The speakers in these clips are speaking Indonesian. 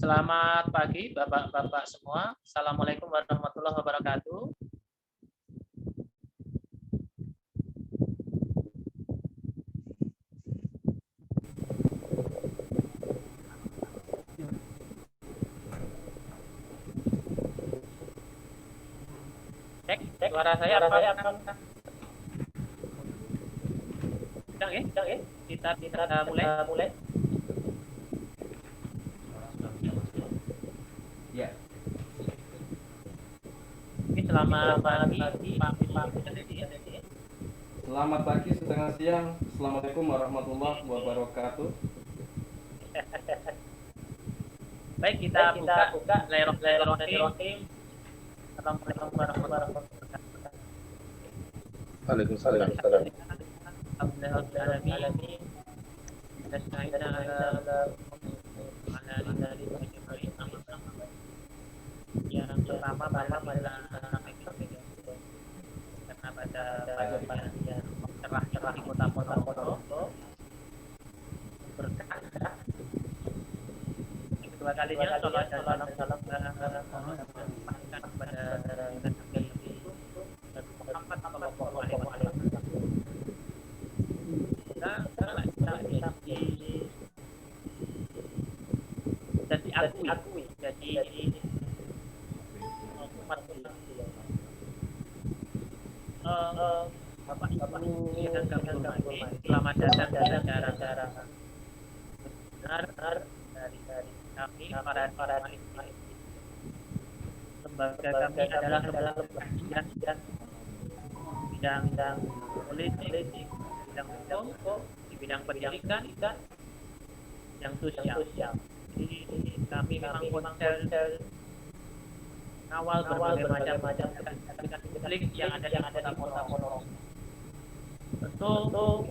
Selamat pagi Bapak-bapak semua. Assalamualaikum warahmatullahi wabarakatuh. Cek, suara saya apa? Sedang ya? Kita mulai. Ya. Ini selamat pagi Pak. Selamat pagi, setengah siang. Assalamualaikum warahmatullahi wabarakatuh. Baik, kita buka Bismillahirrahmanirrahim. Assalamualaikum warahmatullahi wabarakatuh. Waalaikumsalam. Alhamdulillahirrahmanirrahim. Yang pertama adalah karena pada yang cerah di kota Ponorogo berkah. Kedua kalinya sholat dalam pada dan diakui jadi Bapak Ibu yang kami hormati, selamat datang di acara benar dari kami para lembaga kami adalah lembaga yang bidang politik, bidang hukum, di bidang pendidikan, yang sosial. Jadi kami memang konsen awal berbagai macam konflik yang ada di kota Ponorogo. Tentu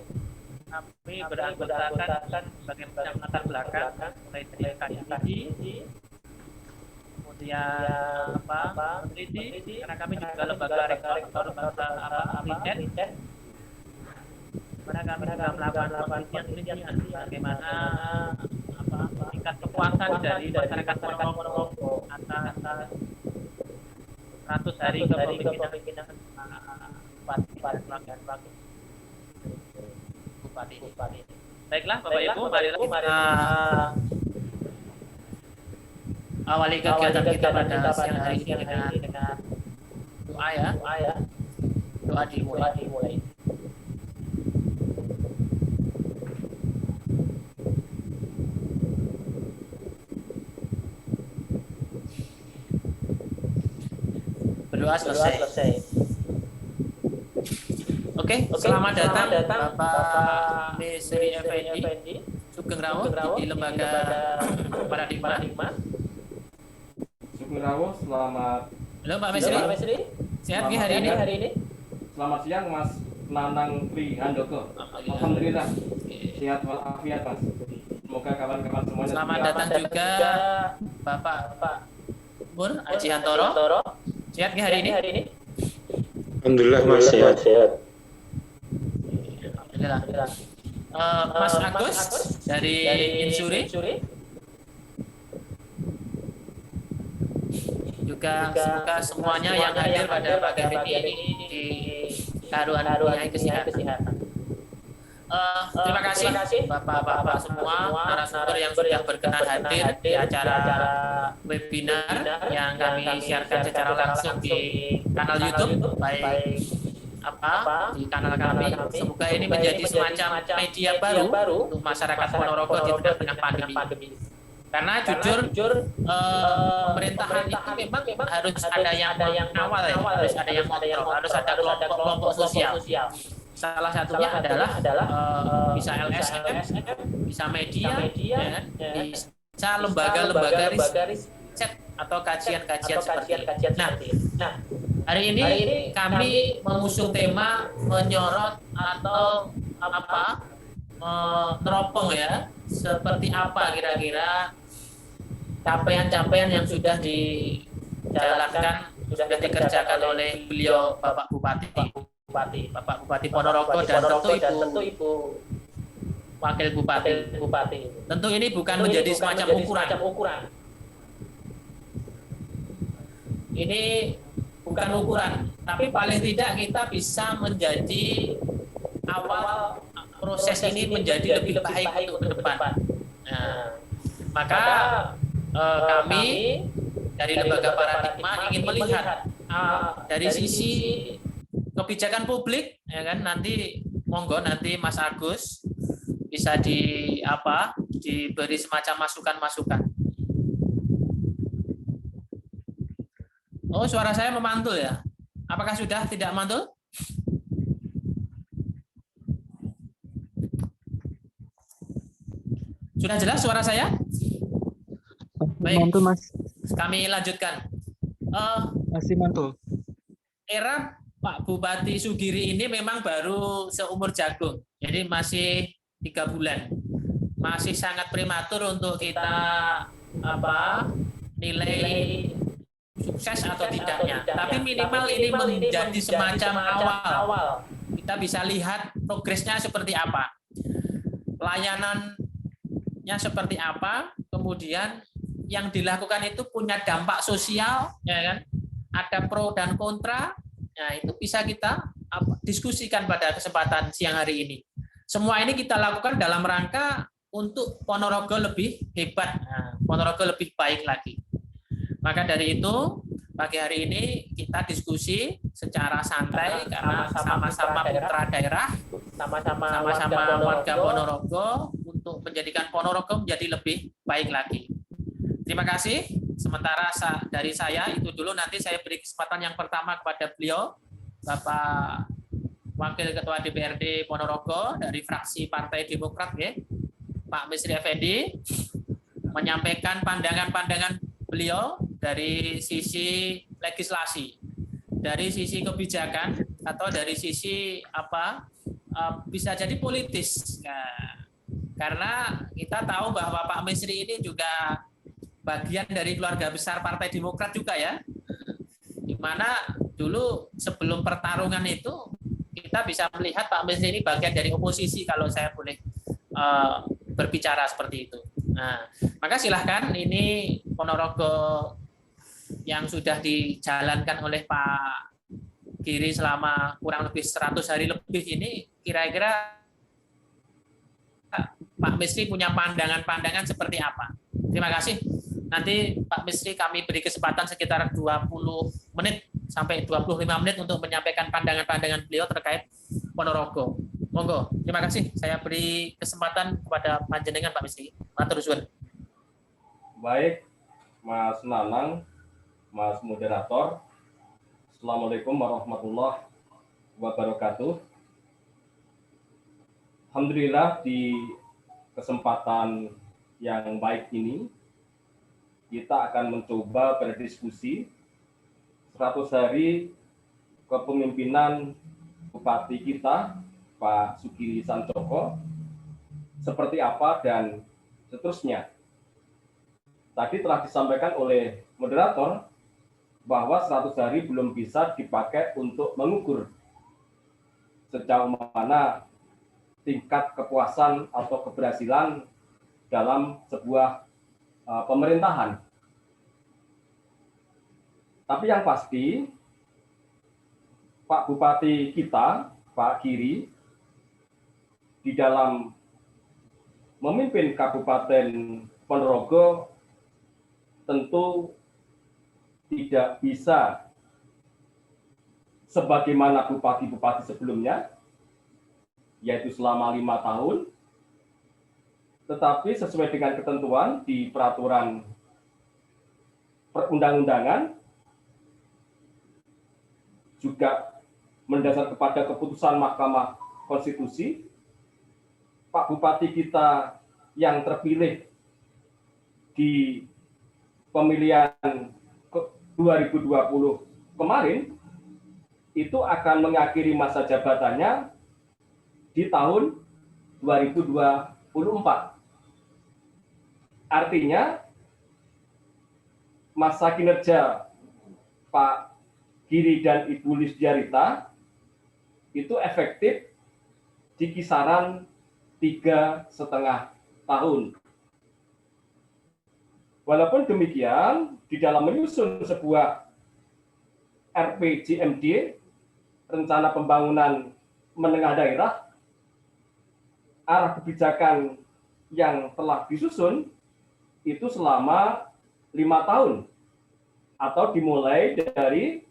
kami beranggotakan sebagai macam latar belakang mulai dari akademisi, kemudian peneliti, karena kami juga lembaga rektor atau lembaga riset, mana kami juga melakukan penelitian bagaimana tingkat kepuasan dari masyarakat Ponorogo atas 100 hari kepemimpinan Bupati. Baiklah Bapak Ibu, marilah kita awali kegiatan kita pada siang hari ini dengan doa ya. Doa dimulai. Berdoa selesai. Oke, selamat datang Bapak Mesri Effendi Sugeng Rawo di lembaga Paradigma. Sugeng Rawo, selamat. Halo Pak Mesri. Sehat nggih hari ini? Selamat siang Mas Nanang Tri Handoko. Alhamdulillah. Sehat walafiat Mas. Semoga kawan-kawan semuanya. Selamat datang juga Bapak Pur Aji Hantoro. Sehat nggih hari ini? Alhamdulillah Mas sehat. Alhamdulillah. Mas Agus dari Insuri. Juga semoga semuanya yang hadir pada pagi hari ini di karunia kesehatan. Terima kasih Bapak-bapak semua narasumber yang sudah berkenan hadir di acara webinar yang kami siarkan secara langsung di kanal YouTube baik di kanal kami. Semoga ini menjadi semacam media baru untuk masyarakat Ponorogo di tengah pandemi. Karena jujur pemerintahan itu memang harus ada yang awal ya, harus ada yang kontrol, harus ada kelompok sosial. Salah satunya adalah bisa LSM, bisa media, bisa lembaga-lembaga riset atau kajian-kajian seperti ini. Nah, hari ini kami mengusung tema menyorot atau teropong ya, seperti apa kira-kira capaian-capaian yang sudah dijalankan, sudah dikerjakan oleh beliau Bapak Bupati Ponorogo dan tentu Ibu Wakil Bupati. Tentu ini bukan menjadi semacam ukuran ini bukan ukuran, tapi paling tidak kita bisa menjadi awal proses ini menjadi lebih baik untuk ke depan. Nah, maka kami dari Lembaga Paradigma ingin melihat dari sisi kebijakan publik, ya kan, nanti monggo nanti Mas Agus bisa diberi semacam masukan-masukan. Oh, suara saya memantul ya? Apakah sudah tidak mantul? Sudah jelas suara saya? Baik. Mantul, Mas. Kami lanjutkan. Masih mantul. Era Pak Bupati Sugiri ini memang baru seumur jagung, jadi masih 3 bulan, masih sangat prematur untuk kita nilai sukses atau tidaknya. Tapi minimal ini menjadi semacam awal. Kita bisa lihat progresnya seperti apa, layanannya seperti apa, kemudian yang dilakukan itu punya dampak sosial, ya kan? Ada pro dan kontra. Nah, itu bisa kita diskusikan pada kesempatan siang hari ini. Semua ini kita lakukan dalam rangka untuk Ponorogo lebih hebat, Ponorogo lebih baik lagi. Maka dari itu, pagi hari ini kita diskusi secara santai karena sama-sama putra daerah, sama-sama warga Ponorogo untuk menjadikan Ponorogo menjadi lebih baik lagi. Terima kasih. Sementara dari saya itu dulu, nanti saya beri kesempatan yang pertama kepada beliau, Bapak Wakil Ketua DPRD Ponorogo dari fraksi Partai Demokrat, ya, Pak Misri Effendi, menyampaikan pandangan-pandangan beliau dari sisi legislasi, dari sisi kebijakan, atau dari sisi bisa jadi politis. Nah, karena kita tahu bahwa Pak Misri ini juga bagian dari keluarga besar Partai Demokrat juga, ya, di mana dulu sebelum pertarungan itu kita bisa melihat Pak Misri ini bagian dari oposisi, kalau saya boleh berbicara seperti itu. Nah, maka silahkan, ini Ponorogo yang sudah dijalankan oleh Pak Giri selama kurang lebih 100 hari lebih ini, kira-kira Pak Misri punya pandangan-pandangan seperti apa? Terima kasih. Nanti Pak Misri kami beri kesempatan sekitar 20 menit sampai 25 menit untuk menyampaikan pandangan-pandangan beliau terkait Ponorogo. Monggo, terima kasih. Saya beri kesempatan kepada panjenengan Pak Misri. Matur suwun. Baik, Mas Nanang, Mas Moderator. Assalamualaikum warahmatullahi wabarakatuh. Alhamdulillah, di kesempatan yang baik ini kita akan mencoba berdiskusi 100 hari kepemimpinan Bupati kita, Pak Sugiri Sancoko, seperti apa dan seterusnya. Tadi telah disampaikan oleh moderator bahwa 100 hari belum bisa dipakai untuk mengukur sejauh mana tingkat kepuasan atau keberhasilan dalam sebuah pemerintahan. Tapi yang pasti, Pak Bupati kita, Pak Giri, di dalam memimpin Kabupaten Ponorogo tentu tidak bisa sebagaimana bupati-bupati sebelumnya, yaitu selama 5 tahun, tetapi sesuai dengan ketentuan di peraturan perundang-undangan, juga mendasar kepada keputusan Mahkamah Konstitusi, Pak Bupati kita yang terpilih di pemilihan 2020 kemarin, itu akan mengakhiri masa jabatannya di tahun 2024. Artinya, masa kinerja Pak Giri dan Ibu Lisdiarita itu efektif di kisaran 3,5 tahun. Walaupun demikian, di dalam menyusun sebuah RPJMD, Rencana Pembangunan Menengah Daerah, arah kebijakan yang telah disusun itu selama 5 tahun atau dimulai dari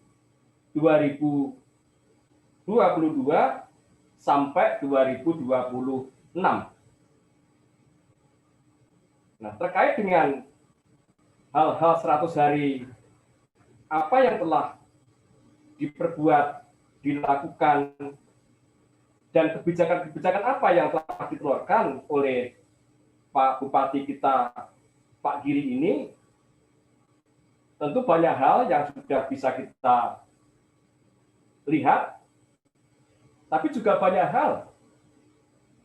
2022 sampai 2026. Nah, terkait dengan hal-hal 100 hari apa yang telah diperbuat, dilakukan, dan kebijakan-kebijakan apa yang telah dikeluarkan oleh Pak Bupati kita, Pak Giri ini, tentu banyak hal yang sudah bisa kita lihat, tapi juga banyak hal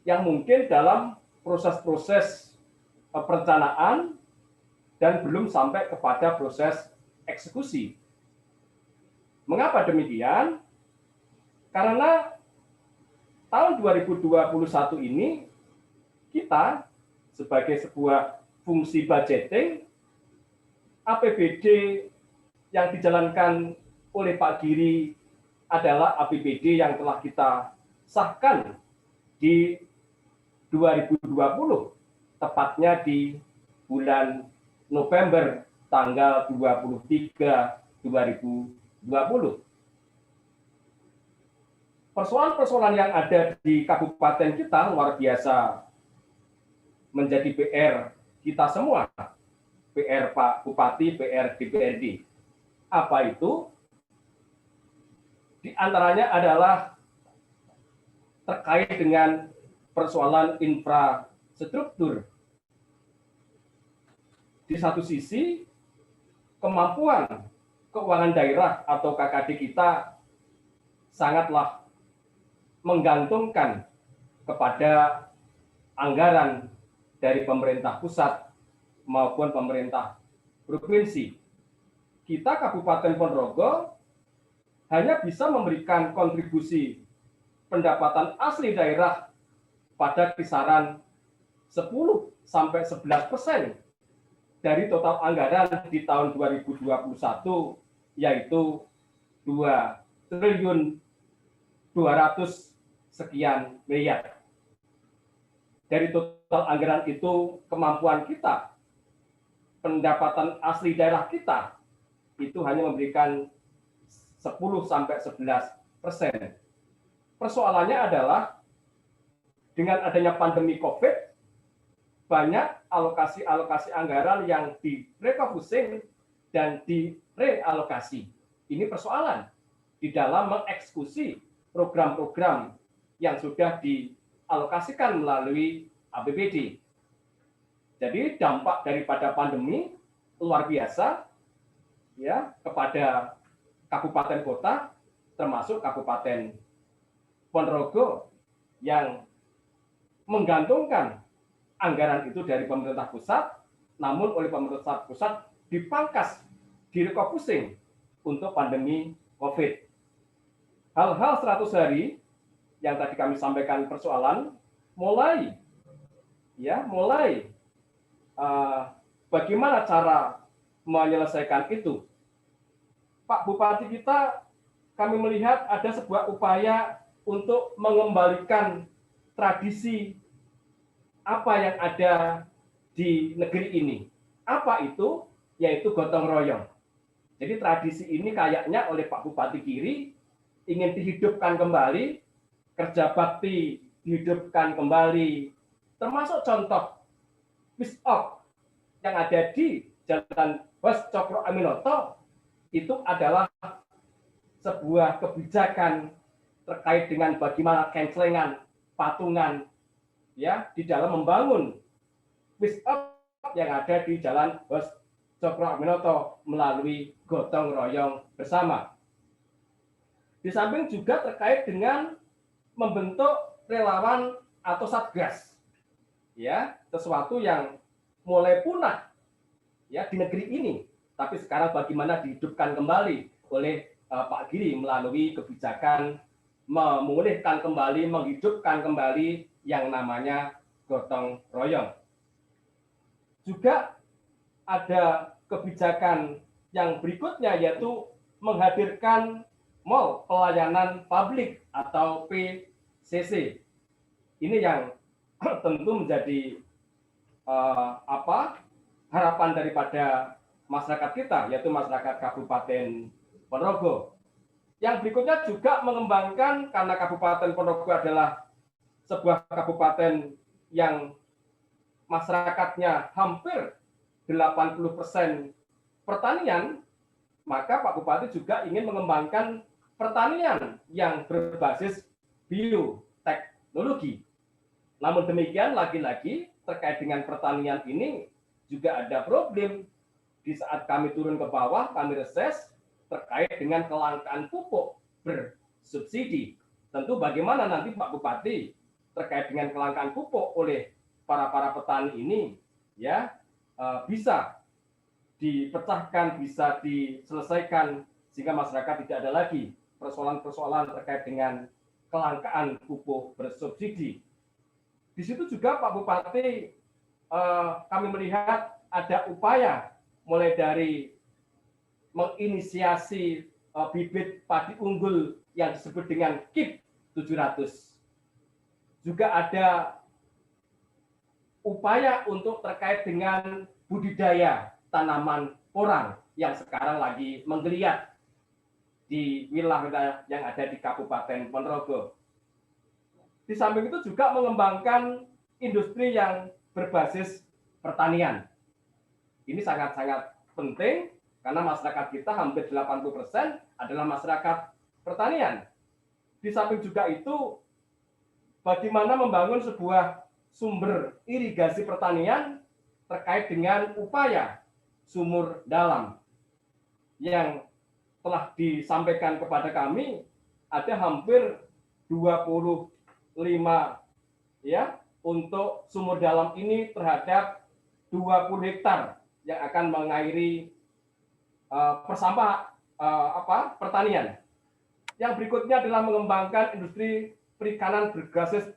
yang mungkin dalam proses-proses perencanaan dan belum sampai kepada proses eksekusi. Mengapa demikian? Karena tahun 2021 ini kita sebagai sebuah fungsi budgeting, APBD yang dijalankan oleh Pak Giri adalah APBD yang telah kita sahkan di 2020, tepatnya di bulan November tanggal 23 2020. Persoalan-persoalan yang ada di kabupaten kita luar biasa menjadi PR kita semua. PR Pak Bupati, PR DPRD. Apa itu? Di antaranya adalah terkait dengan persoalan infrastruktur. Di satu sisi, kemampuan keuangan daerah atau KKD kita sangatlah menggantungkan kepada anggaran dari pemerintah pusat maupun pemerintah provinsi. Kita Kabupaten Ponorogo hanya bisa memberikan kontribusi pendapatan asli daerah pada kisaran 10 sampai 11% dari total anggaran di tahun 2021, yaitu 2.200 sekian miliar. Dari total anggaran itu, kemampuan kita, pendapatan asli daerah kita, itu hanya memberikan 10 sampai 11%. Persoalannya adalah dengan adanya pandemi COVID, banyak alokasi-alokasi anggaran yang direfocusing dan direalokasi. Ini persoalan di dalam mengeksekusi program-program yang sudah dialokasikan melalui APBD. Jadi dampak daripada pandemi luar biasa ya kepada kabupaten kota, termasuk Kabupaten Ponorogo yang menggantungkan anggaran itu dari pemerintah pusat, namun oleh pemerintah pusat dipangkas, direfocusing untuk pandemi COVID. Hal-hal 100 hari yang tadi kami sampaikan persoalan mulai bagaimana cara menyelesaikan itu. Pak Bupati kita, kami melihat ada sebuah upaya untuk mengembalikan tradisi apa yang ada di negeri ini. Apa itu? Yaitu gotong royong. Jadi tradisi ini kayaknya oleh Pak Bupati Giri ingin dihidupkan kembali, kerja bakti dihidupkan kembali, termasuk contoh Peace Up yang ada di Jalan Bos Cokro Aminoto, itu adalah sebuah kebijakan terkait dengan bagaimana kencelengan, patungan, ya, di dalam membangun Peace Up yang ada di Jalan Bos Cokro Aminoto melalui gotong royong bersama. Di samping juga terkait dengan membentuk relawan atau satgas, ya, sesuatu yang mulai punah ya di negeri ini, tapi sekarang bagaimana dihidupkan kembali oleh Pak Giri melalui kebijakan memulihkan kembali, menghidupkan kembali yang namanya gotong royong. Juga ada kebijakan yang berikutnya, yaitu menghadirkan mall pelayanan publik atau PCC. Ini yang tentu menjadi harapan daripada masyarakat kita, yaitu masyarakat Kabupaten Ponorogo. Yang berikutnya juga mengembangkan, karena Kabupaten Ponorogo adalah sebuah kabupaten yang masyarakatnya hampir 80% pertanian, maka Pak Bupati juga ingin mengembangkan pertanian yang berbasis bioteknologi. Namun demikian, lagi-lagi terkait dengan pertanian ini juga ada problem. Di saat kami turun ke bawah, kami reses terkait dengan kelangkaan pupuk bersubsidi. Tentu bagaimana nanti Pak Bupati terkait dengan kelangkaan pupuk oleh para petani ini ya bisa dipecahkan, bisa diselesaikan sehingga masyarakat tidak ada lagi persoalan-persoalan terkait dengan kelangkaan pupuk bersubsidi. Di situ juga Pak Bupati kami melihat ada upaya mulai dari menginisiasi bibit padi unggul yang disebut dengan KIP 700. Juga ada upaya untuk terkait dengan budidaya tanaman porang yang sekarang lagi menggeliat di wilayah yang ada di Kabupaten Ponorogo. Di samping itu juga mengembangkan industri yang berbasis pertanian. Ini sangat-sangat penting karena masyarakat kita hampir 80% adalah masyarakat pertanian. Di samping juga itu, bagaimana membangun sebuah sumber irigasi pertanian terkait dengan upaya sumur dalam yang telah disampaikan kepada kami, ada hampir 25 ya untuk sumur dalam ini terhadap 20 hektar yang akan mengairi pertanian. Yang berikutnya adalah mengembangkan industri perikanan berbasis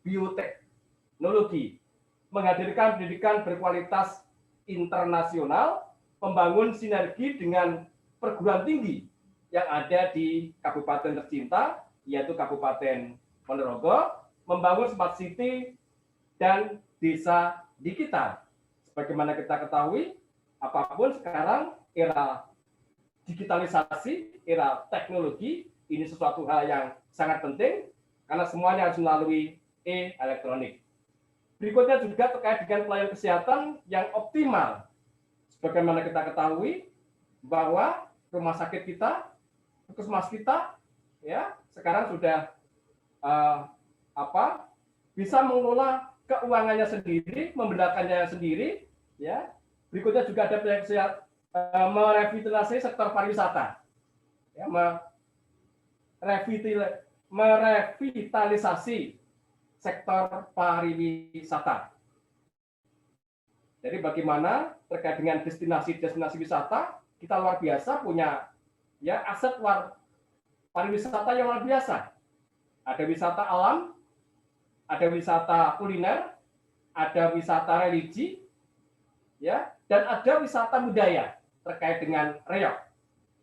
bioteknologi, menghadirkan pendidikan berkualitas internasional, membangun sinergi dengan perguruan tinggi yang ada di kabupaten tercinta, yaitu Kabupaten Ponorogo, membangun smart city dan desa digital. Sebagaimana kita ketahui, apapun sekarang era digitalisasi, era teknologi, ini sesuatu hal yang sangat penting karena semuanya harus melalui elektronik. Berikutnya juga terkait dengan pelayanan kesehatan yang optimal. Sebagaimana kita ketahui bahwa rumah sakit kita, puskesmas kita, ya sekarang sudah bisa mengelola keuangannya sendiri, membedakannya sendiri, ya. Berikutnya juga ada pelayanan kesehatan merevitalisasi sektor pariwisata, ya, merevitalisasi sektor pariwisata. Jadi bagaimana terkait dengan destinasi wisata, kita luar biasa punya ya aset pariwisata yang luar biasa. Ada wisata alam, ada wisata kuliner, ada wisata religi, ya, dan ada wisata budaya terkait dengan reok.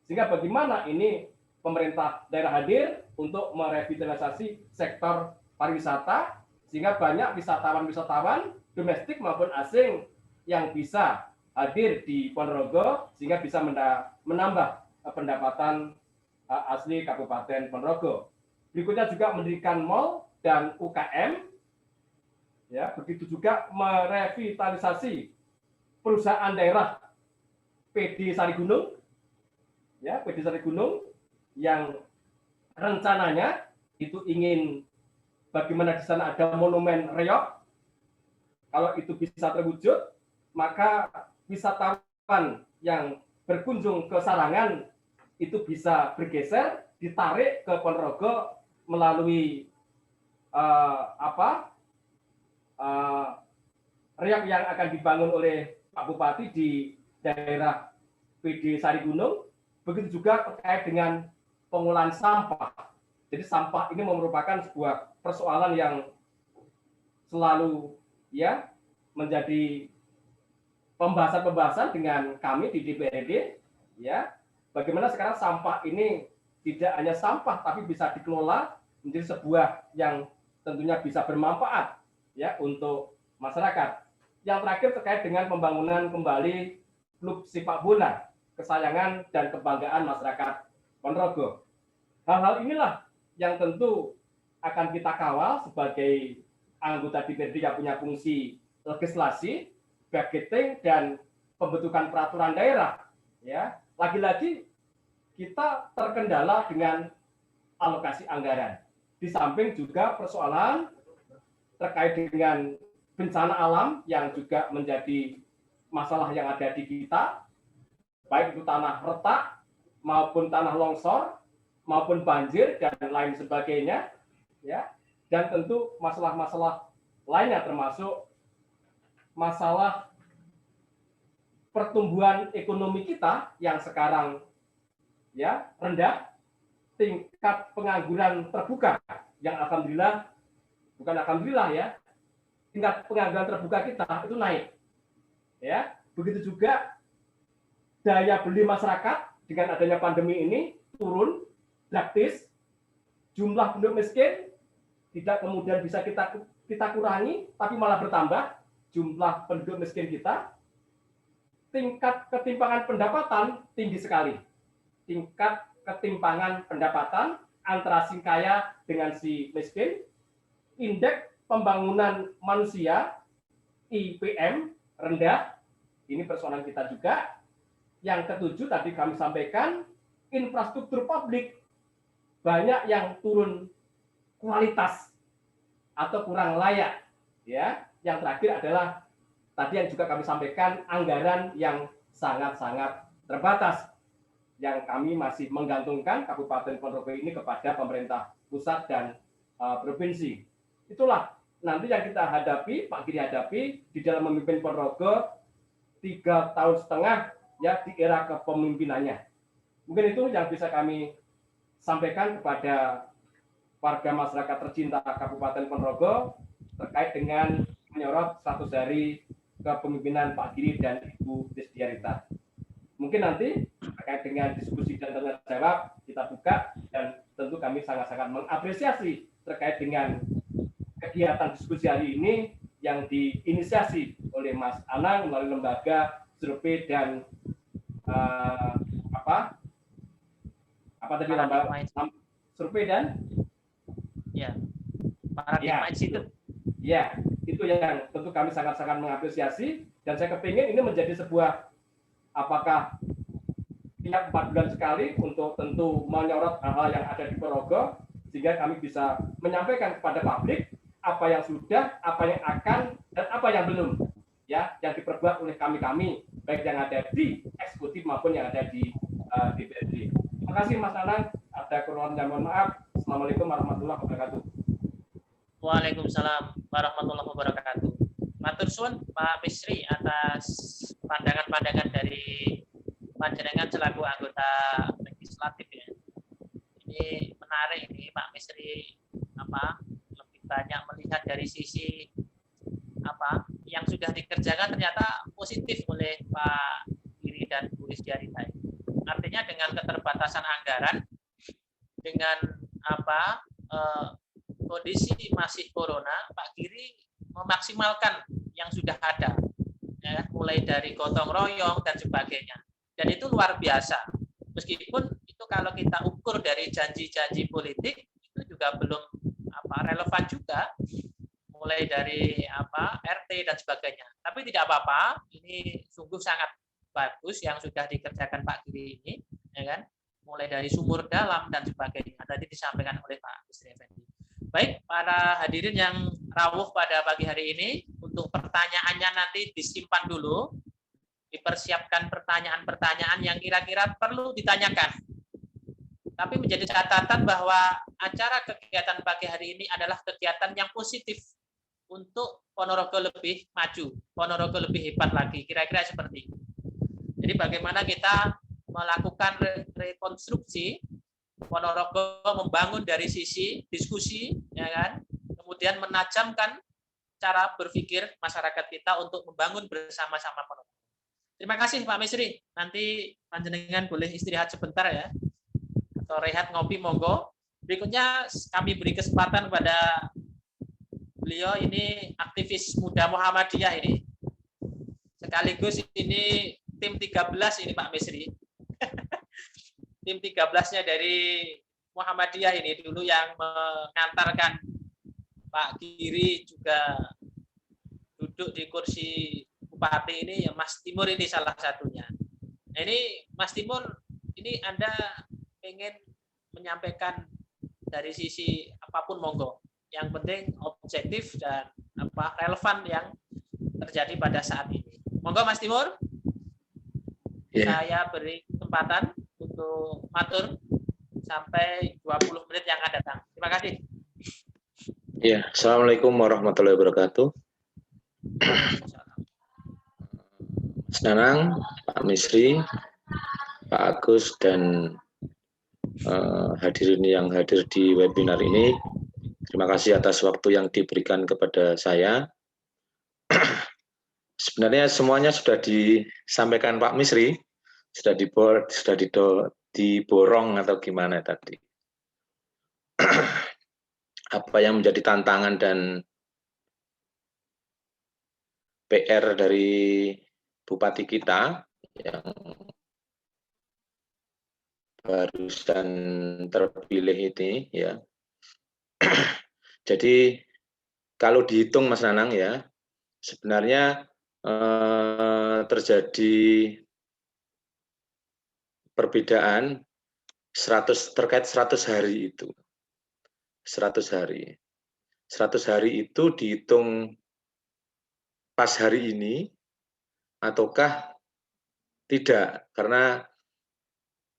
Sehingga bagaimana ini pemerintah daerah hadir untuk merevitalisasi sektor pariwisata sehingga banyak wisatawan domestik maupun asing yang bisa hadir di Ponorogo sehingga bisa menambah pendapatan asli Kabupaten Ponorogo. Berikutnya juga mendirikan mal dan UKM, ya, begitu juga merevitalisasi perusahaan daerah PD Sari Gunung, ya, PD Sari Gunung yang rencananya itu ingin bagaimana di sana ada monumen reok. Kalau itu bisa terwujud, maka wisatawan yang berkunjung ke Sarangan itu bisa bergeser, ditarik ke Ponorogo melalui reok yang akan dibangun oleh Pak Bupati di daerah PD Sari Gunung. Begitu juga terkait dengan pengolahan sampah. Jadi sampah ini merupakan sebuah persoalan yang selalu ya menjadi pembahasan dengan kami di DPRD, ya. bagaimana sekarang sampah ini tidak hanya sampah tapi bisa dikelola menjadi sebuah yang tentunya bisa bermanfaat ya untuk masyarakat. Yang terakhir terkait dengan pembangunan kembali klub sepak bola kesayangan dan kebanggaan masyarakat Ponorogo. Hal-hal inilah yang tentu akan kita kawal sebagai anggota DPRD yang punya fungsi legislasi, budgeting, dan pembentukan peraturan daerah. Ya, lagi-lagi kita terkendala dengan alokasi anggaran. Di samping juga persoalan terkait dengan bencana alam yang juga menjadi masalah yang ada di kita, baik itu tanah retak maupun tanah longsor maupun banjir dan lain sebagainya, ya. Dan tentu masalah-masalah lainnya termasuk masalah pertumbuhan ekonomi kita yang sekarang ya rendah, tingkat pengangguran terbuka yang alhamdulillah, bukan alhamdulillah ya, tingkat pengangguran terbuka kita itu naik. Ya, begitu juga daya beli masyarakat dengan adanya pandemi ini turun drastis, jumlah penduduk miskin tidak kemudian bisa kita kurangi, tapi malah bertambah jumlah penduduk miskin kita. Tingkat ketimpangan pendapatan tinggi sekali. Tingkat ketimpangan pendapatan antara si kaya dengan si miskin. Indeks pembangunan manusia IPM rendah. Ini persoalan kita juga. Yang ketujuh tadi kami sampaikan, infrastruktur publik banyak yang turun kualitas atau kurang layak. Ya, yang terakhir adalah tadi yang juga kami sampaikan, anggaran yang sangat-sangat terbatas yang kami masih menggantungkan Kabupaten Ponorogo ini kepada pemerintah pusat dan provinsi. Itulah nanti yang kita hadapi, Pak Giri hadapi di dalam memimpin Ponorogo 3,5 tahun ya di era kepemimpinannya. Mungkin itu yang bisa kami sampaikan kepada warga masyarakat tercinta Kabupaten Ponorogo terkait dengan menyorot 100 hari kepemimpinan Pak Giri dan Ibu Desdiarita. Mungkin nanti terkait dengan diskusi dan tanya jawab kita buka, dan tentu kami sangat-sangat mengapresiasi terkait dengan kegiatan diskusi hari ini yang diinisiasi oleh Mas Anang melalui lembaga survei dan apa tadi lembaga survei dan Paradigma Institute. Ya, itu yang tentu kami sangat-sangat mengapresiasi, dan saya kepingin ini menjadi sebuah apakah tiap 4 bulan sekali untuk tentu menyorot hal-hal yang ada di Ponorogo sehingga kami bisa menyampaikan kepada publik apa yang sudah, apa yang akan, dan apa yang belum ya yang diperbuat oleh kami baik yang ada di eksekutif maupun yang ada di DPRD. Terima kasih Mas Anang, ada kurang dan mohon maaf. Assalamualaikum warahmatullahi wabarakatuh. Waalaikumsalam warahmatullahi wabarakatuh. Matur suwun Pak Misri atas pandangan-pandangan dari panjenengan selaku anggota legislatif ya. Ini menarik ini Pak Misri lebih banyak melihat dari sisi yang sudah dikerjakan ternyata positif oleh Pak Giri dan Bu Desdiarita. Artinya dengan keterbatasan anggaran, dengan kondisi masih corona, Pak Giri memaksimalkan yang sudah ada, ya, mulai dari gotong royong dan sebagainya. Dan itu luar biasa. Meskipun itu kalau kita ukur dari janji-janji politik, itu juga belum relevan juga, mulai dari RT dan sebagainya. Tapi tidak apa-apa, ini sungguh sangat bagus yang sudah dikerjakan Pak Giri ini, ya kan? Mulai dari sumur dalam dan sebagainya. Tadi disampaikan oleh Pak Misri Effendi. Baik, para hadirin yang rawuh pada pagi hari ini, untuk pertanyaannya nanti disimpan dulu, dipersiapkan pertanyaan-pertanyaan yang kira-kira perlu ditanyakan. Tapi menjadi catatan bahwa acara kegiatan pagi hari ini adalah kegiatan yang positif untuk Ponorogo lebih maju, Ponorogo lebih hebat lagi, kira-kira seperti itu. Jadi bagaimana kita melakukan rekonstruksi Ponorogo, membangun dari sisi diskusi, ya kan, kemudian menajamkan cara berpikir masyarakat kita untuk membangun bersama-sama Ponorogo. Terima kasih Pak Misri. Nanti panjenengan boleh istirahat sebentar ya. Atau rehat ngopi monggo. Berikutnya kami beri kesempatan kepada beliau ini aktivis muda Muhammadiyah ini. Sekaligus ini tim 13 ini Pak Misri. Tim 13-nya dari Muhammadiyah ini dulu yang mengantarkan Pak Giri juga duduk di kursi Bupati ini, ya Mas Timur ini salah satunya. Nah, ini Mas Timur, ini Anda ingin menyampaikan dari sisi apapun monggo. Yang penting objektif dan relevan yang terjadi pada saat ini. Monggo Mas Timur. Ya. Saya beri kesempatan untuk matur sampai 20 menit yang akan datang. Terima kasih. Ya, Assalamualaikum warahmatullahi wabarakatuh. Mas Nanang, Pak Misri, Pak Agus, dan hadirin yang hadir di webinar ini. Terima kasih atas waktu yang diberikan kepada saya. Sebenarnya semuanya sudah disampaikan Pak Misri, sudah diborong atau gimana tadi. Apa yang menjadi tantangan dan PR dari Bupati kita yang barusan terpilih ini ya. Jadi kalau dihitung Mas Nanang ya, sebenarnya terjadi perbedaan terkait 100 hari itu. 100 hari. 100 hari itu dihitung pas hari ini ataukah tidak, karena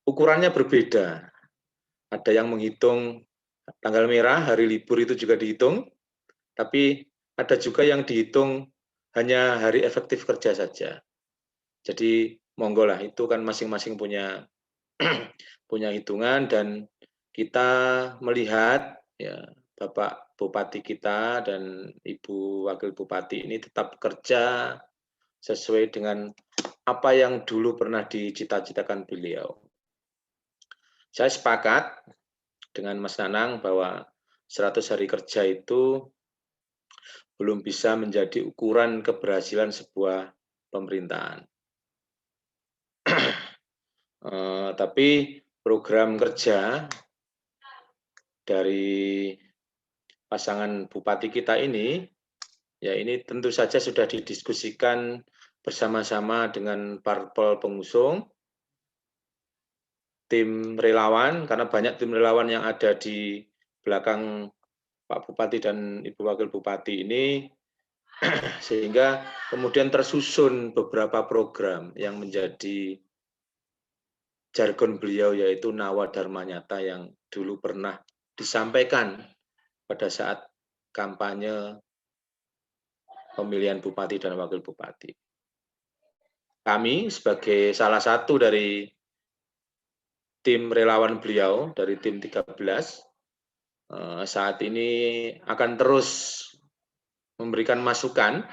ukurannya berbeda. Ada yang menghitung tanggal merah, hari libur itu juga dihitung, tapi ada juga yang dihitung hanya hari efektif kerja saja. Jadi monggo lah, itu kan masing-masing punya punya hitungan, dan kita melihat ya Bapak Bupati kita dan Ibu Wakil Bupati ini tetap kerja sesuai dengan apa yang dulu pernah dicita-citakan beliau. Saya sepakat dengan Mas Nanang bahwa 100 hari kerja itu belum bisa menjadi ukuran keberhasilan sebuah pemerintahan. Tapi program kerja dari pasangan bupati kita ini, ya ini tentu saja sudah didiskusikan bersama-sama dengan parpol pengusung, tim relawan, karena banyak tim relawan yang ada di belakang Pak Bupati dan Ibu Wakil Bupati ini, sehingga kemudian tersusun beberapa program yang menjadi jargon beliau, yaitu Nawa Dharma Nyata, yang dulu pernah disampaikan pada saat kampanye pemilihan Bupati dan Wakil Bupati. Kami sebagai salah satu dari tim relawan beliau, dari tim 13, saat ini akan terus memberikan masukan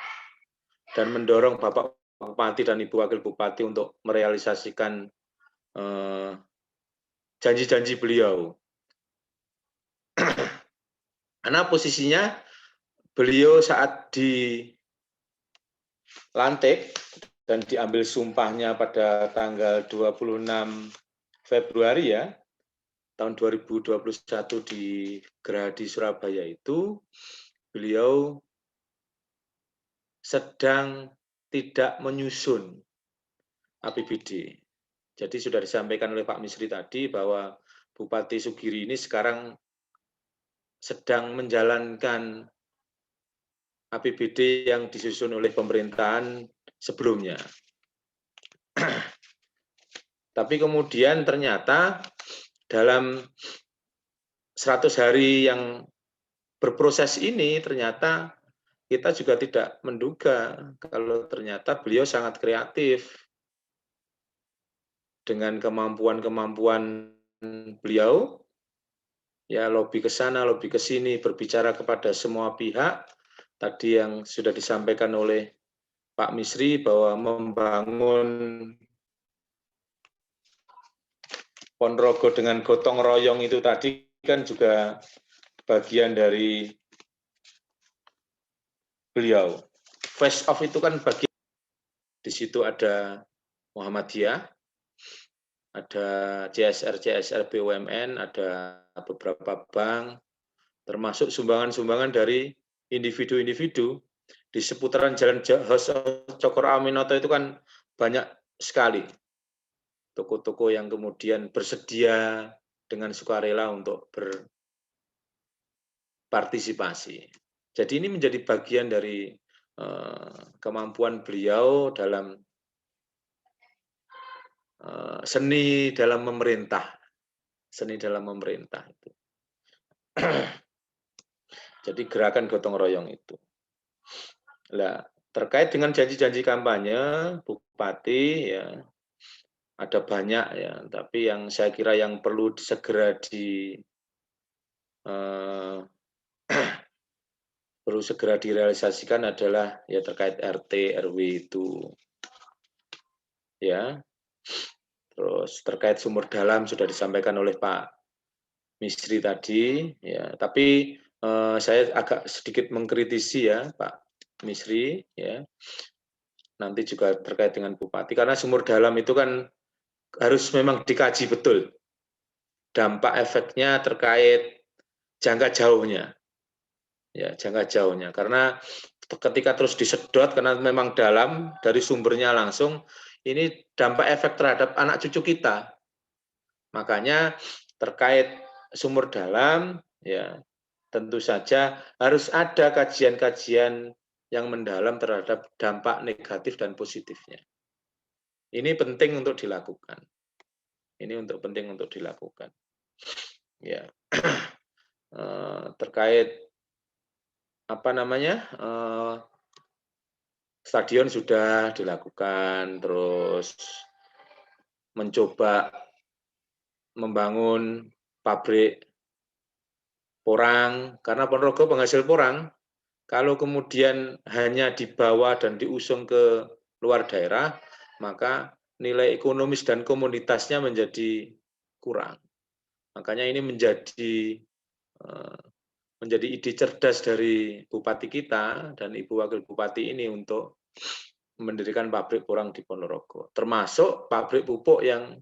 dan mendorong Bapak Bupati dan Ibu Wakil Bupati untuk merealisasikan janji-janji beliau. Karena posisinya beliau saat dilantik dan diambil sumpahnya pada tanggal 26 Februari ya, tahun 2021 di Gerahadi Surabaya itu, beliau sedang tidak menyusun APBD. Jadi sudah disampaikan oleh Pak Misri tadi bahwa Bupati Sugiri ini sekarang sedang menjalankan APBD yang disusun oleh pemerintahan sebelumnya. Tapi kemudian ternyata dalam 100 hari yang berproses ini, ternyata kita juga tidak menduga kalau ternyata beliau sangat kreatif dengan kemampuan-kemampuan beliau, ya lobby ke sana, lobby ke sini, berbicara kepada semua pihak, tadi yang sudah disampaikan oleh Pak Misri bahwa membangun Ponorogo dengan gotong royong itu tadi kan juga bagian dari beliau. Face off itu kan bagian, di situ ada Muhammadiyah, ada CSR BUMN, ada beberapa bank, termasuk sumbangan-sumbangan dari individu-individu. Di seputaran Jalan Cokro Aminoto itu kan banyak sekali toko-toko yang kemudian bersedia dengan sukarela untuk berpartisipasi. Jadi ini menjadi bagian dari kemampuan beliau dalam seni dalam memerintah itu. Jadi gerakan gotong royong itu. Nah, terkait dengan janji-janji kampanye Bupati ya ada banyak ya, tapi yang saya kira yang perlu segera perlu segera direalisasikan adalah ya terkait RT RW itu. Ya. Terus terkait sumber dalam sudah disampaikan oleh Pak Misri tadi ya, tapi saya agak sedikit mengkritisi ya Pak Misri ya. Nanti juga terkait dengan Bupati karena sumur dalam itu kan harus memang dikaji betul dampak efeknya terkait jangka jauhnya. Ya, jangka jauhnya. Karena ketika terus disedot karena memang dalam dari sumbernya langsung, ini dampak efek terhadap anak cucu kita. Makanya terkait sumur dalam ya tentu saja harus ada kajian-kajian yang mendalam terhadap dampak negatif dan positifnya. Ini penting untuk dilakukan. Penting untuk dilakukan. Ya. Terkait apa namanya? Stadion sudah dilakukan, terus mencoba membangun pabrik porang karena Ponorogo penghasil porang. Kalau kemudian hanya dibawa dan diusung ke luar daerah, maka nilai ekonomis dan komoditasnya menjadi kurang. Makanya ini menjadi ide cerdas dari Bupati kita dan Ibu Wakil Bupati ini untuk mendirikan pabrik porang di Ponorogo. Termasuk pabrik pupuk yang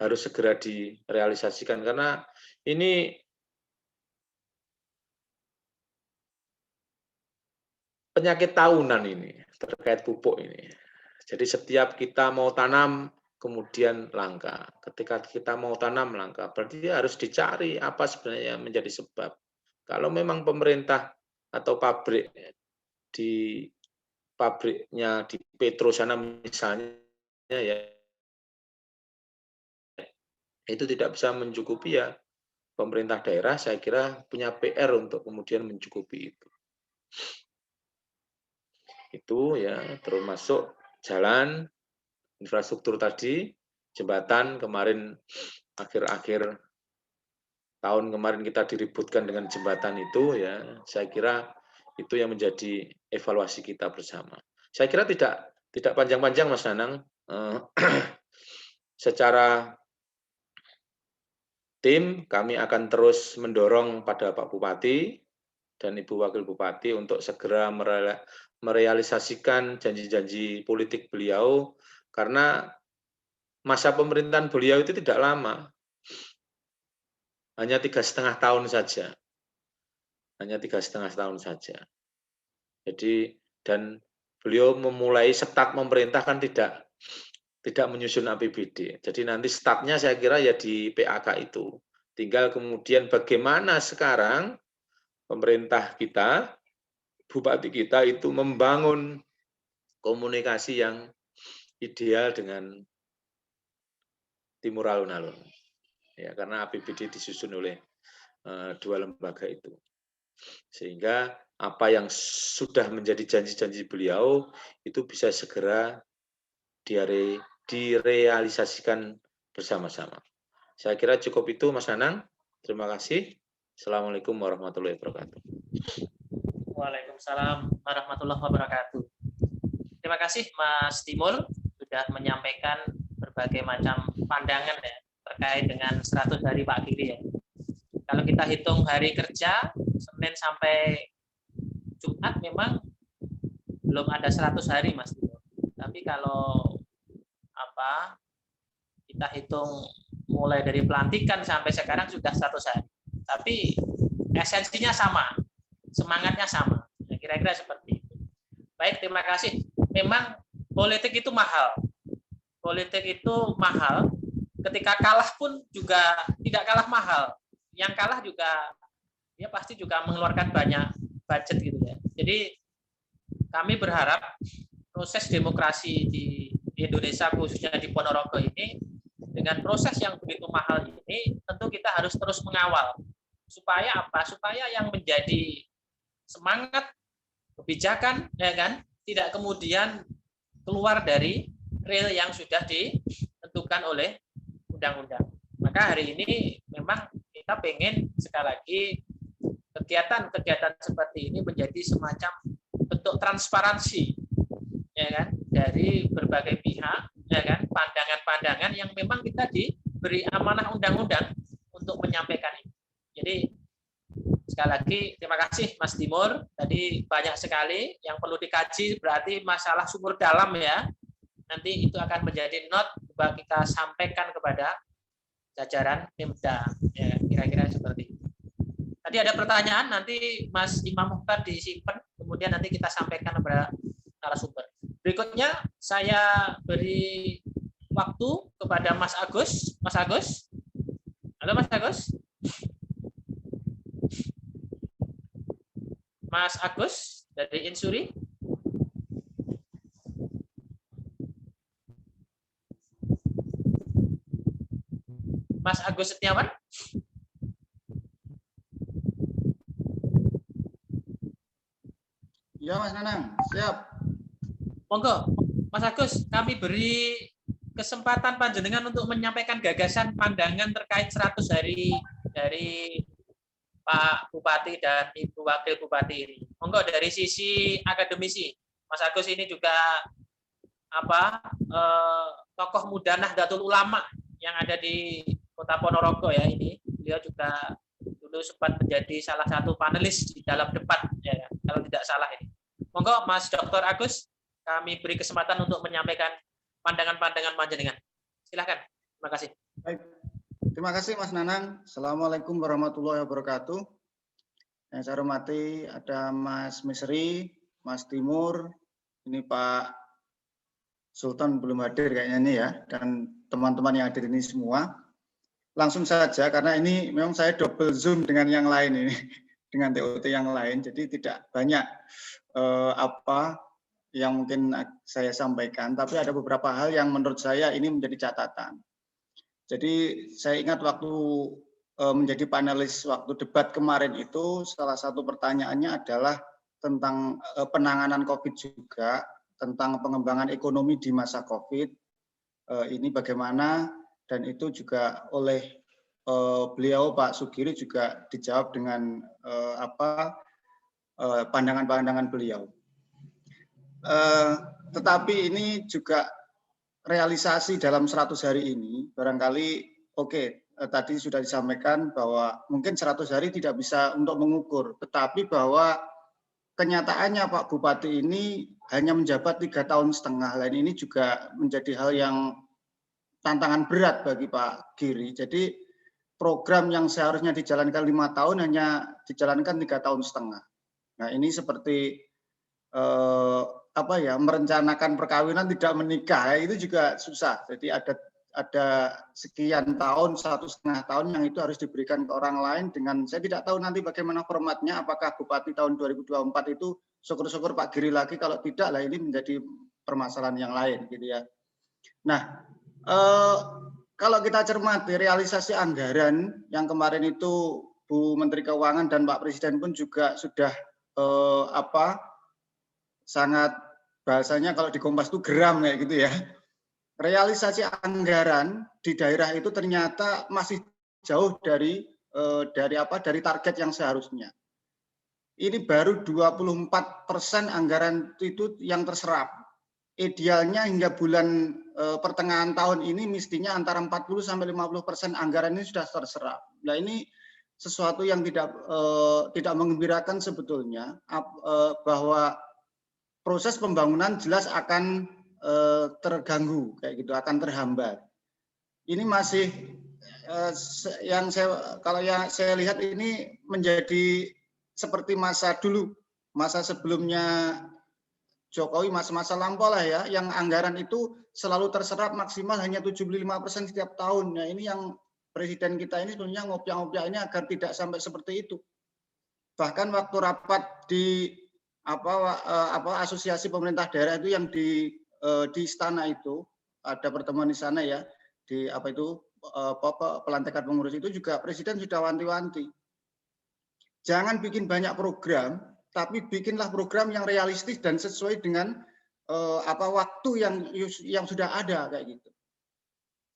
harus segera direalisasikan karena ini penyakit tahunan ini terkait pupuk ini. Jadi setiap kita mau tanam kemudian langka. Ketika kita mau tanam langka, berarti harus dicari apa sebenarnya yang menjadi sebab. Kalau memang pemerintah atau pabriknya di Petro sana misalnya ya itu tidak bisa mencukupi ya pemerintah daerah saya kira punya PR untuk kemudian mencukupi itu. Itu ya termasuk jalan, infrastruktur tadi, jembatan kemarin akhir-akhir tahun kemarin kita diributkan dengan jembatan itu ya, saya kira itu yang menjadi evaluasi kita bersama. Saya kira tidak panjang-panjang Mas Nanang, secara tim kami akan terus mendorong pada Pak Bupati dan Ibu Wakil Bupati untuk segera merealisasikan janji-janji politik beliau karena masa pemerintahan beliau itu tidak lama, hanya 3,5 tahun saja, Jadi dan beliau memulai start memerintah kan tidak menyusun APBD. Jadi nanti startnya saya kira ya di PAK itu. Tinggal kemudian bagaimana sekarang pemerintah kita, Bupati kita itu membangun komunikasi yang ideal dengan timur alun-alun. Ya, karena APBD disusun oleh dua lembaga itu. Sehingga apa yang sudah menjadi janji-janji beliau itu bisa segera direalisasikan bersama-sama. Saya kira cukup itu Mas Nanang. Terima kasih. Assalamualaikum warahmatullahi wabarakatuh. Waalaikumsalam warahmatullahi wabarakatuh. terima kasih Mas Timur sudah menyampaikan berbagai macam pandangan ya terkait dengan 100 hari Pak Giri ya. Kalau kita hitung hari kerja Senin sampai Jumat memang belum ada 100 hari Mas Timur. Tapi kalau kita hitung mulai dari pelantikan sampai sekarang sudah 100 hari. Tapi esensinya sama, semangatnya sama. Kira-kira seperti itu. Baik, terima kasih. Memang politik itu mahal. Politik itu mahal. Ketika kalah pun juga tidak kalah mahal. Yang kalah juga dia pasti juga mengeluarkan banyak budget gitu ya. Jadi kami berharap proses demokrasi di Indonesia khususnya di Ponorogo ini dengan proses yang begitu mahal ini tentu kita harus terus mengawal supaya apa? Supaya yang menjadi semangat kebijakan ya kan tidak kemudian keluar dari real yang sudah ditentukan oleh undang-undang. Maka hari ini memang kita pengen sekali lagi kegiatan-kegiatan seperti ini menjadi semacam bentuk transparansi ya kan dari berbagai pihak ya kan pandangan-pandangan yang memang kita diberi amanah undang-undang untuk menyampaikan ini. Jadi sekali lagi terima kasih Mas Timur. Tadi banyak sekali yang perlu dikaji berarti masalah sumur dalam ya. Nanti itu akan menjadi note bahwa kita sampaikan kepada jajaran Pemda. Ya, kira-kira seperti itu. Tadi ada pertanyaan nanti Mas Imam Mukhtar disimpan kemudian nanti kita sampaikan kepada narasumber. Berikutnya saya beri waktu kepada Mas Agus. Mas Agus. Halo Mas Agus. Mas Agus dari Insuri. Mas Agus Setiawan. Ya Mas Nanang, siap. Monggo, Mas Agus, kami beri kesempatan panjenengan untuk menyampaikan gagasan pandangan terkait 100 hari dari Pak Bupati dan Ibu Wakil Bupati ini. Monggo dari sisi akademisi, Mas Agus ini juga tokoh muda Nahdlatul Ulama yang ada di Kota Ponorogo ya ini. Beliau juga dulu sempat menjadi salah satu panelis di dalam debat ya kalau tidak salah ini. Monggo Mas Dr. Agus, kami beri kesempatan untuk menyampaikan pandangan-pandangan panjenengan. Silakan. Terima kasih. Baik. Terima kasih Mas Nanang. Assalamualaikum warahmatullahi wabarakatuh. Yang saya hormati ada Mas Misri, Mas Timur, ini Pak Sultan belum hadir kayaknya ini ya, dan teman-teman yang hadir ini semua. Langsung saja karena ini memang saya double zoom dengan yang lain ini, dengan TOT yang lain, jadi tidak banyak yang mungkin saya sampaikan, tapi ada beberapa hal yang menurut saya ini menjadi catatan. Jadi saya ingat waktu menjadi panelis waktu debat kemarin itu, salah satu pertanyaannya adalah tentang penanganan COVID juga, tentang pengembangan ekonomi di masa COVID, ini bagaimana, dan itu juga oleh beliau Pak Sugiri juga dijawab dengan pandangan-pandangan beliau. Tetapi ini juga realisasi dalam 100 hari ini, barangkali tadi sudah disampaikan bahwa mungkin 100 hari tidak bisa untuk mengukur, tetapi bahwa kenyataannya Pak Bupati ini hanya menjabat 3,5 tahun. Dan ini juga menjadi hal yang tantangan berat bagi Pak Giri. Jadi program yang seharusnya dijalankan 5 tahun hanya dijalankan 3,5 tahun. Nah ini seperti merencanakan perkawinan tidak menikah itu juga susah. Jadi ada sekian tahun, 1,5 tahun yang itu harus diberikan ke orang lain dengan saya tidak tahu nanti bagaimana formatnya, apakah Bupati tahun 2024 itu syukur-syukur Pak Giri lagi, kalau tidak lah ini menjadi permasalahan yang lain gitu ya. Nah, kalau kita cermati realisasi anggaran yang kemarin itu Bu Menteri Keuangan dan Pak Presiden pun juga sudah sangat bahasanya kalau di Kompas itu geram kayak gitu ya. Realisasi anggaran di daerah itu ternyata masih jauh dari target yang seharusnya. Ini baru 24% anggaran itu yang terserap. idealnya hingga bulan pertengahan tahun ini mestinya antara 40-50% anggaran ini sudah terserap. Nah ini sesuatu yang tidak menggembirakan sebetulnya, bahwa proses pembangunan jelas akan terganggu kayak gitu, akan terhambat. Ini masih kalau yang saya lihat ini menjadi seperti masa dulu, masa sebelumnya Jokowi, masa-masa lampau lah ya, yang anggaran itu selalu terserap maksimal hanya 75% setiap tahun. Nah ini yang presiden kita ini sebenarnya ngopiak-ngopiak ini agar tidak sampai seperti itu. Bahkan waktu rapat di asosiasi pemerintah daerah itu yang di istana itu, ada pertemuan di sana ya, di pelantikan pengurus itu juga presiden sudah wanti-wanti. Jangan bikin banyak program, tapi bikinlah program yang realistis dan sesuai dengan waktu yang sudah ada kayak gitu.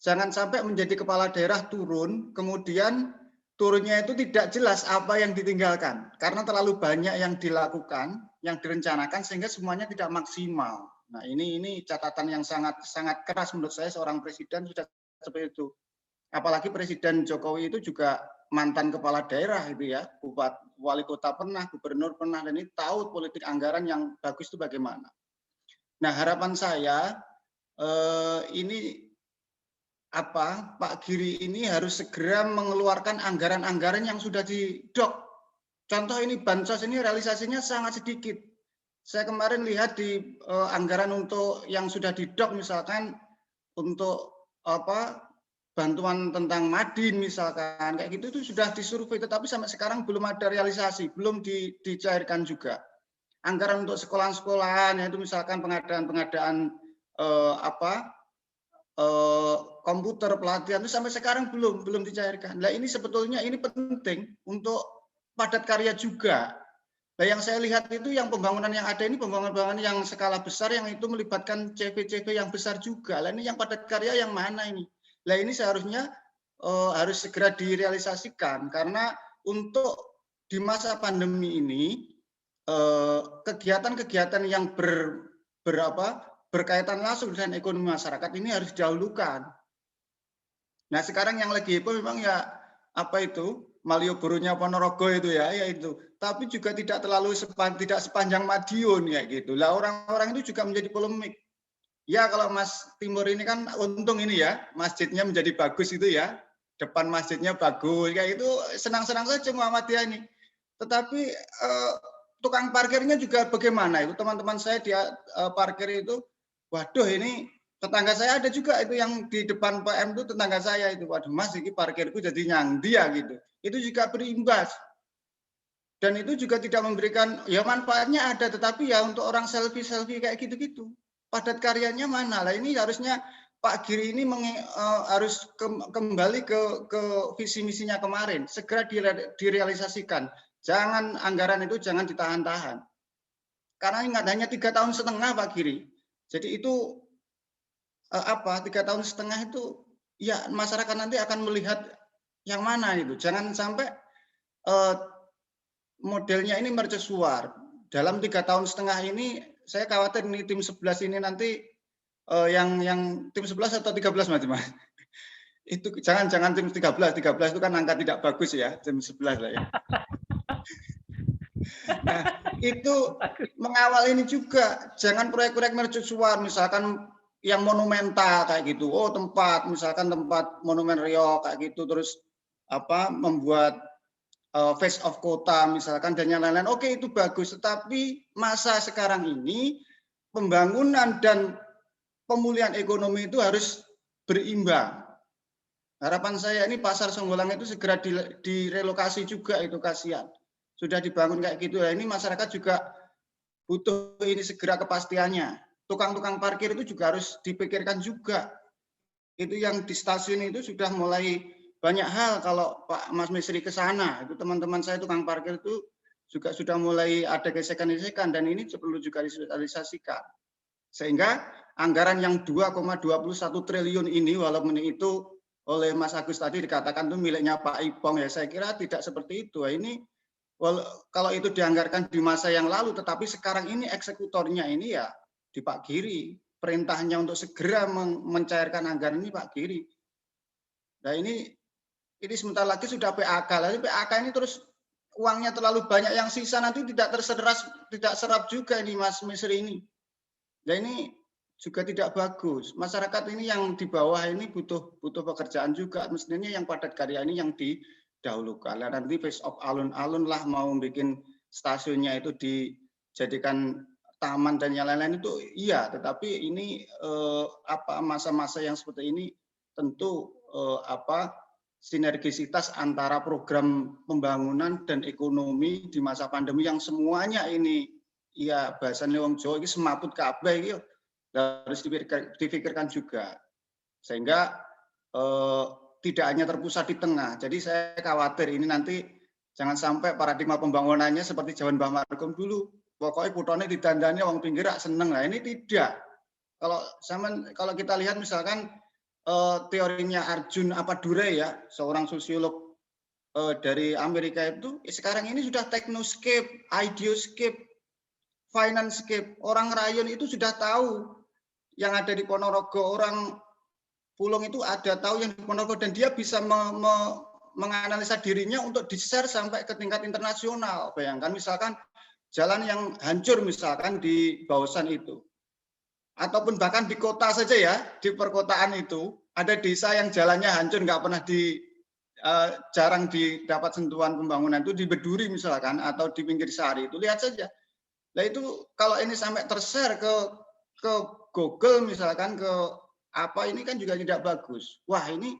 Jangan sampai menjadi kepala daerah turun, kemudian turunnya itu tidak jelas apa yang ditinggalkan, karena terlalu banyak yang dilakukan, yang direncanakan sehingga semuanya tidak maksimal. Nah ini catatan yang sangat keras menurut saya seorang presiden sudah seperti itu. Apalagi Presiden Jokowi itu juga mantan kepala daerah itu ya, bupati, wali kota pernah, gubernur pernah, dan ini tahu politik anggaran yang bagus itu bagaimana. Nah harapan saya ini Pak Giri ini harus segera mengeluarkan anggaran-anggaran yang sudah didok. Contoh ini bansos ini realisasinya sangat sedikit. Saya kemarin lihat di anggaran untuk yang sudah didok misalkan untuk bantuan tentang Madin misalkan kayak gitu itu sudah disurvei, tetapi sampai sekarang belum ada realisasi, belum dicairkan juga. Anggaran untuk sekolahan-sekolahan yaitu misalkan pengadaan komputer pelatihan itu sampai sekarang belum dicairkan. Nah ini sebetulnya ini penting untuk padat karya juga. Nah yang saya lihat itu yang pembangunan yang ada ini pembangunan yang skala besar yang itu melibatkan CV-CV yang besar juga. Nah ini yang padat karya yang mana ini? Nah ini seharusnya harus segera direalisasikan karena untuk di masa pandemi ini kegiatan-kegiatan yang berkaitan langsung dengan ekonomi masyarakat ini harus didahulukan. Nah sekarang yang lagi heboh memang ya Malioboro-nya Ponorogo itu ya itu. Tapi juga tidak sepanjang Madiun ya gitu. Lah orang-orang itu juga menjadi polemik. Ya kalau Mas Timur ini kan untung ini ya, masjidnya menjadi bagus itu ya. Depan masjidnya bagus, kayak itu senang-senang saja Muhammadiyah ini. Tetapi tukang parkirnya juga bagaimana itu teman-teman saya di parkir itu, waduh ini tetangga saya ada juga itu yang di depan PM itu tetangga saya itu, waduh Mas ini parkirku jadi nyang dia gitu. Itu juga berimbas. Dan itu juga tidak memberikan, ya manfaatnya ada, tetapi ya untuk orang selfie-selfie kayak gitu-gitu. Padat karyanya mana? Lah ini harusnya Pak Giri ini harus kembali ke visi misinya kemarin, segera direalisasikan. Jangan anggaran itu jangan ditahan-tahan. Karena ingat hanya 3,5 tahun Pak Giri. Jadi itu 3,5 tahun itu ya masyarakat nanti akan melihat yang mana itu. Jangan sampai modelnya ini mercusuar. Dalam 3,5 tahun ini saya khawatir nih tim 11 ini nanti yang tim 11 atau 13 Mas. Itu jangan tim 13 itu kan angka tidak bagus ya, tim 11 lah ya. Nah, itu mengawal ini juga, jangan proyek-proyek mercusuar misalkan yang monumental kayak gitu. Oh, tempat monumen Riau kayak gitu, terus membuat face of kota misalkan dan yang lain-lain. Oke, itu bagus, tetapi masa sekarang ini pembangunan dan pemulihan ekonomi itu harus berimbang. Harapan saya ini pasar Songgolang itu segera direlokasi juga, itu kasihan. Sudah dibangun kayak gitu. Nah, ini masyarakat juga butuh ini segera kepastiannya. Tukang-tukang parkir itu juga harus dipikirkan juga. Itu yang di stasiun itu sudah mulai banyak hal kalau Pak Mas Misri ke sana, itu teman-teman saya tukang parkir itu juga sudah mulai ada gesekan-gesekan dan ini perlu juga disosialisasikan. Sehingga anggaran yang 2,21 triliun ini walaupun itu oleh Mas Agus tadi dikatakan itu miliknya Pak Ipong ya, saya kira tidak seperti itu. Ini kalau itu dianggarkan di masa yang lalu tetapi sekarang ini eksekutornya ini ya di Pak Giri. perintahnya untuk segera mencairkan anggaran ini Pak Giri. Nah ini sebentar lagi sudah PAK. Lalu PAK ini terus uangnya terlalu banyak yang sisa nanti tidak serap juga ini Mas Misri ini. Nah ini juga tidak bagus. Masyarakat ini yang di bawah ini butuh pekerjaan juga. Mestinya yang padat karya ini yang didahulukan. Nah, nanti face of alun-alun lah mau bikin stasiunnya itu dijadikan taman dan yang lain-lain itu iya. Tetapi ini masa-masa yang seperti ini tentu sinergisitas antara program pembangunan dan ekonomi di masa pandemi yang semuanya ini ya bahasanya wong Jawa ini semaput kabeh iki harus dipikirkan juga sehingga tidak hanya terpusat di tengah. Jadi saya khawatir ini nanti jangan sampai paradigma pembangunannya seperti zaman Mbah Markom dulu. Pokoknya kutone didandani wong pinggir seneng. Nah ini tidak. Kalau kita lihat misalkan teorinya Arjun Appadure ya, seorang sosiolog dari Amerika itu sekarang ini sudah technoscape, ideoscape, financescape. Orang rayon itu sudah tahu yang ada di Ponorogo, orang Pulung itu ada tahu yang di Ponorogo dan dia bisa menganalisa dirinya untuk di-share sampai ke tingkat internasional. Bayangkan misalkan jalan yang hancur misalkan di Bausan itu. Ataupun bahkan di kota saja ya, di perkotaan itu ada desa yang jalannya hancur, nggak pernah jarang didapat sentuhan pembangunan itu di Beduri misalkan atau di pinggir Sari itu lihat saja. Nah itu kalau ini sampai ter-share ke Google misalkan ke ini kan juga tidak bagus. Wah ini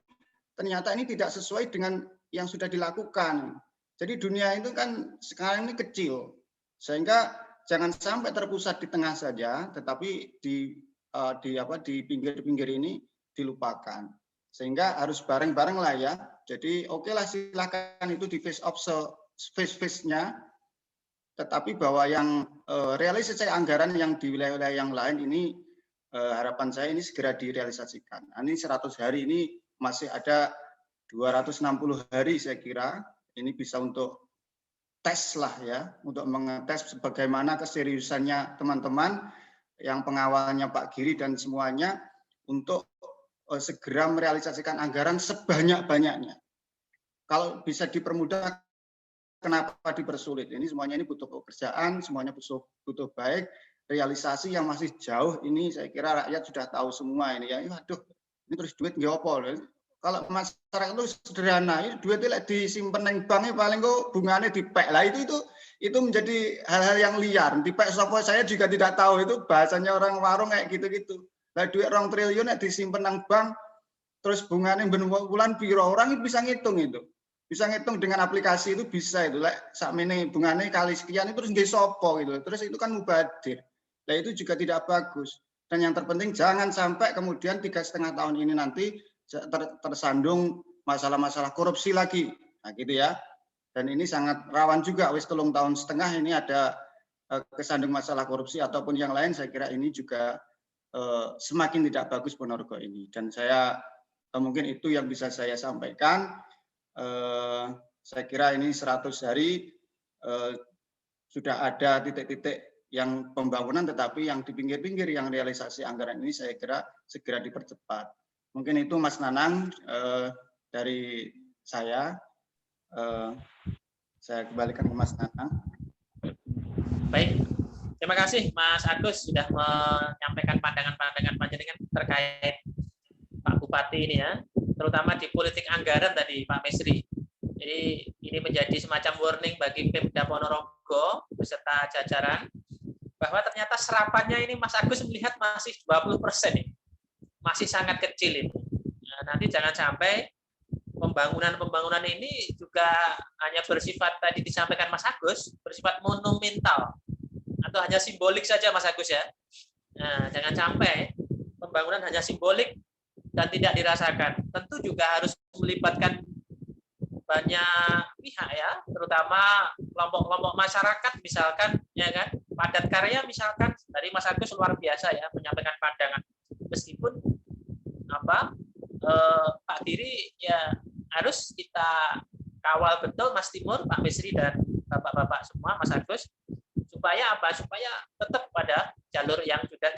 ternyata ini tidak sesuai dengan yang sudah dilakukan. Jadi dunia itu kan sekarang ini kecil sehingga jangan sampai terpusat di tengah saja, tetapi di pinggir-pinggir ini dilupakan. Sehingga harus bareng-bareng lah ya. Jadi oke lah silakan itu di face off face-nya, tetapi bahwa yang realisasi anggaran yang di wilayah-wilayah yang lain ini harapan saya ini segera direalisasikan. Ini 100 hari ini masih ada 260 hari saya kira ini bisa untuk tes lah ya, untuk mengetes bagaimana keseriusannya teman-teman yang pengawalnya Pak Giri dan semuanya untuk segera merealisasikan anggaran sebanyak-banyaknya. Kalau bisa dipermudah, kenapa dipersulit? Ini semuanya ini butuh pekerjaan, semuanya butuh baik. Realisasi yang masih jauh ini saya kira rakyat sudah tahu semua ini ya. Waduh, ini terus duit nggak apa. Kalau masyarakat itu sederhana, ini duitnya disimpan di banknya paling kok bunganya dipek lah itu menjadi hal-hal yang liar. Dipek sopo saya juga tidak tahu itu bahasanya orang warung kayak gitu-gitu. Lah duit 2 triliun disimpan di bank, terus bunganya bulan piro orang itu bisa ngitung itu. Bisa ngitung dengan aplikasi itu bisa itu. Lek sakmene bunganya kali sekian itu terus nggih sopo gitu. Terus itu kan mubadir. Nah itu juga tidak bagus. Dan yang terpenting jangan sampai kemudian 3,5 tahun ini nanti tersandung masalah-masalah korupsi lagi. Nah gitu ya. Dan ini sangat rawan juga. Wis 3,5 tahun ini ada kesandung masalah korupsi ataupun yang lain. Saya kira ini juga semakin tidak bagus Ponorogo ini. Dan saya mungkin itu yang bisa saya sampaikan. Saya kira ini 100 hari sudah ada titik-titik yang pembangunan, tetapi yang di pinggir-pinggir yang realisasi anggaran ini saya kira segera dipercepat. Mungkin itu Mas Nanang dari saya. Saya kembalikan ke Mas Nanang. Baik, terima kasih Mas Agus sudah menyampaikan pandangan-pandangan panjenengan terkait Pak Bupati ini ya, terutama di politik anggaran tadi Pak Mesri. Jadi ini menjadi semacam warning bagi Pemda Ponorogo beserta jajaran bahwa ternyata serapannya ini Mas Agus melihat masih 20% ini. Masih sangat kecil ini. Nah, nanti jangan sampai pembangunan ini juga hanya bersifat tadi disampaikan Mas Agus, bersifat monumental atau hanya simbolik saja Mas Agus ya. Nah, jangan sampai pembangunan hanya simbolik dan tidak dirasakan. Tentu juga harus melibatkan banyak pihak ya, terutama kelompok-kelompok masyarakat misalkan ya kan, padat karya misalkan dari Mas Agus luar biasa ya menyampaikan pandangan. Meskipun Pak Giri ya harus kita kawal betul Mas Timur, Pak Mesri dan Bapak-bapak semua Mas Agus supaya tetap pada jalur yang sudah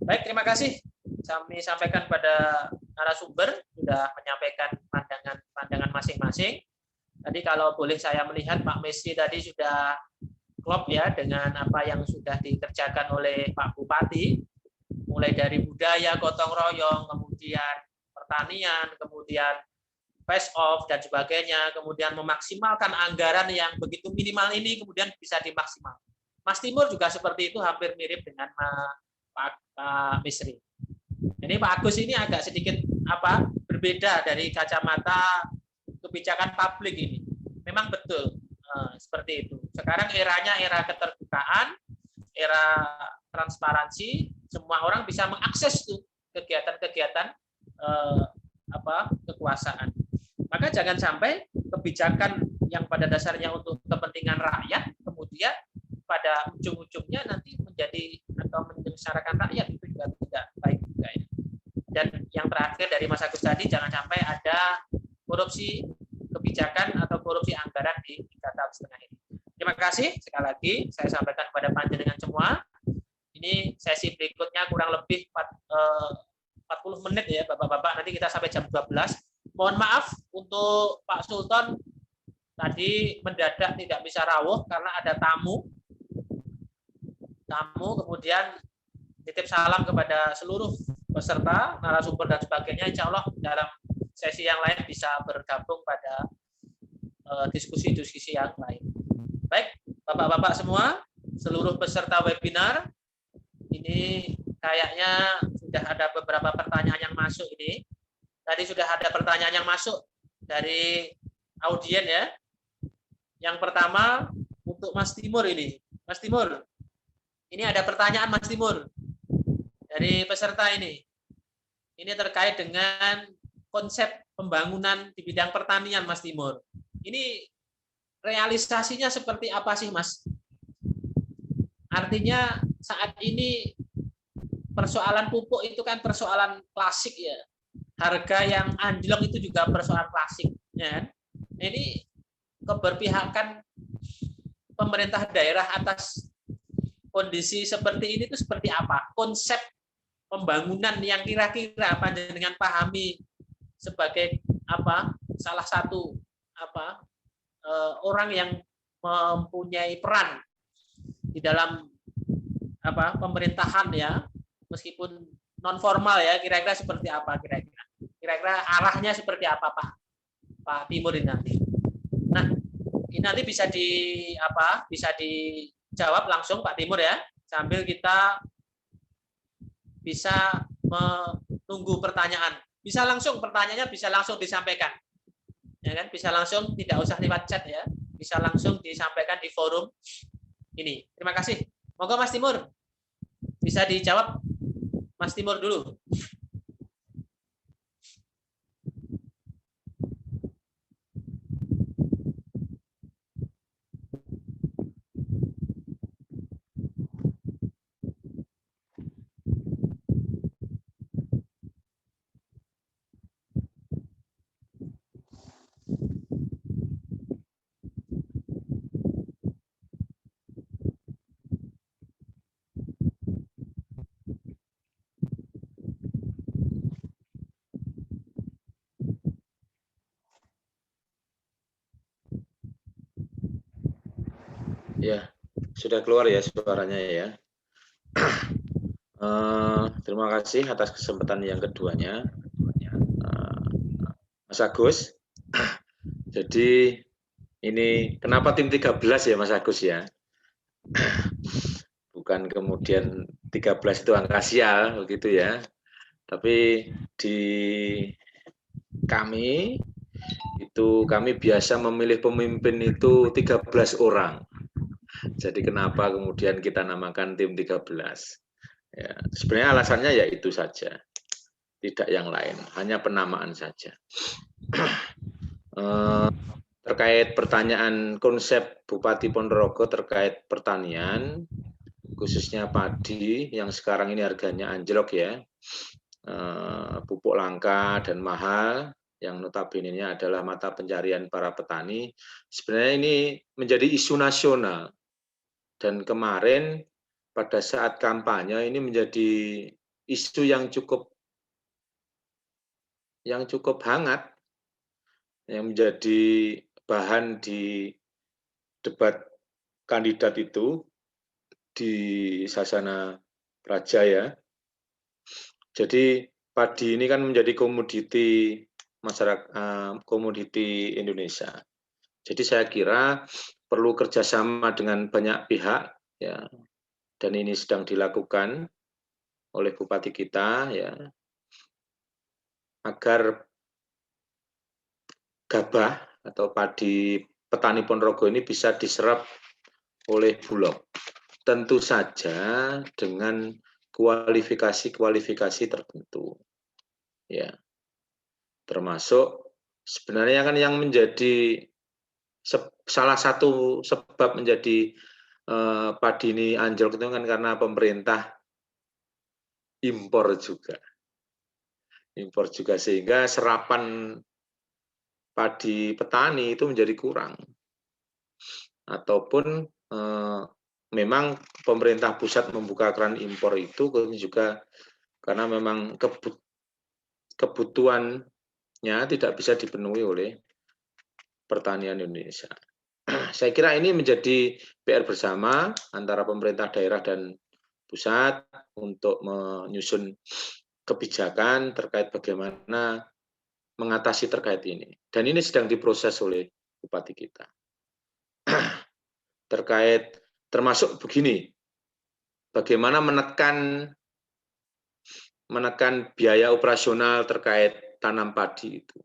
Baik, terima kasih. Kami sampaikan pada narasumber sudah menyampaikan pandangan masing-masing. Tadi kalau boleh saya melihat Pak Mesri tadi sudah klop ya dengan apa yang sudah dikerjakan oleh Pak Bupati, mulai dari budaya gotong royong, kemudian pertanian, kemudian face off dan sebagainya, kemudian memaksimalkan anggaran yang begitu minimal ini kemudian bisa dimaksimal. Mas Timur juga seperti itu, hampir mirip dengan Pak Misri. Ini Pak Agus ini agak sedikit berbeda dari kacamata kebijakan publik ini. Memang betul seperti itu. Sekarang eranya era keterbukaan, era transparansi, semua orang bisa mengakses tuh kegiatan-kegiatan kekuasaan. Maka jangan sampai kebijakan yang pada dasarnya untuk kepentingan rakyat kemudian pada ujung-ujungnya nanti menjadi atau menyengsarakan rakyat, itu juga tidak baik juga ya. Dan yang terakhir dari Mas Agus tadi, jangan sampai ada korupsi kebijakan atau korupsi anggaran di 3 tahun setengah ini. Terima kasih sekali lagi saya sampaikan kepada panjenengan semua. Ini sesi berikutnya kurang lebih 40 menit ya Bapak-bapak, nanti kita sampai jam 12. Mohon maaf untuk Pak Sultan tadi mendadak tidak bisa rawuh karena ada tamu, kemudian titip salam kepada seluruh peserta, narasumber dan sebagainya. Insya Allah dalam sesi yang lain bisa bergabung pada diskusi-diskusi yang lain. Baik, Bapak-bapak semua, seluruh peserta webinar, ini kayaknya sudah ada beberapa pertanyaan yang masuk ini. Tadi sudah ada pertanyaan yang masuk dari audien ya. Yang pertama untuk Mas Timur ini. Mas Timur, ini ada pertanyaan Mas Timur dari peserta ini. Ini terkait dengan konsep pembangunan di bidang pertanian Mas Timur. Ini realisasinya seperti apa sih Mas? Artinya saat ini persoalan pupuk itu kan persoalan klasik ya. Harga yang anjlok itu juga persoalan klasik. Ya. Ini keberpihakan pemerintah daerah atas kondisi seperti ini itu seperti apa? Konsep pembangunan yang kira-kira panjenengan pahami sebagai salah satu orang yang mempunyai peran di dalam pemerintahan ya, meskipun non formal ya, kira-kira seperti apa kira-kira arahnya seperti apa Pak Timur ini nanti. Nah, ini nanti bisa dijawab langsung Pak Timur ya, sambil kita bisa menunggu pertanyaan. Bisa langsung pertanyaannya bisa langsung disampaikan. Ya kan? Bisa langsung, tidak usah lewat chat ya. Bisa langsung disampaikan di forum ini. Terima kasih. Monggo Mas Timur. Bisa dijawab Mas Timur dulu. Ya, sudah keluar ya suaranya ya. Terima kasih atas kesempatan yang keduanya, Mas Agus. Jadi ini kenapa tim 13 ya Mas Agus ya? Bukan kemudian 13 itu angka sial begitu ya. Tapi di kami biasa memilih pemimpin itu 13 orang. Jadi kenapa kemudian kita namakan tim 13? Ya, sebenarnya alasannya ya itu saja, tidak yang lain, hanya penamaan saja. Terkait pertanyaan konsep Bupati Ponorogo terkait pertanian, khususnya padi yang sekarang ini harganya anjlok ya, pupuk langka dan mahal, yang notabene-nya adalah mata pencarian para petani. Sebenarnya ini menjadi isu nasional. Dan kemarin pada saat kampanye ini menjadi isu yang cukup hangat yang menjadi bahan di debat kandidat itu di Sasana Praja ya. Jadi padi ini kan menjadi komoditi masyarakat, komoditi Indonesia. Jadi saya kira perlu kerjasama dengan banyak pihak ya, dan ini sedang dilakukan oleh Bupati kita ya, agar gabah atau padi petani Ponorogo ini bisa diserap oleh Bulog. Tentu saja dengan kualifikasi tertentu. Ya. Termasuk sebenarnya kan yang menjadi salah satu sebab menjadi padi ini anjlok itu kan karena pemerintah impor juga. Impor juga sehingga serapan padi petani itu menjadi kurang. Ataupun memang pemerintah pusat membuka keran impor itu juga karena memang kebutuhannya tidak bisa dipenuhi oleh pertanian Indonesia. Saya kira ini menjadi PR bersama antara pemerintah daerah dan pusat untuk menyusun kebijakan terkait bagaimana mengatasi terkait ini. Dan ini sedang diproses oleh Bupati kita. Terkait termasuk begini, bagaimana menekan biaya operasional terkait tanam padi itu.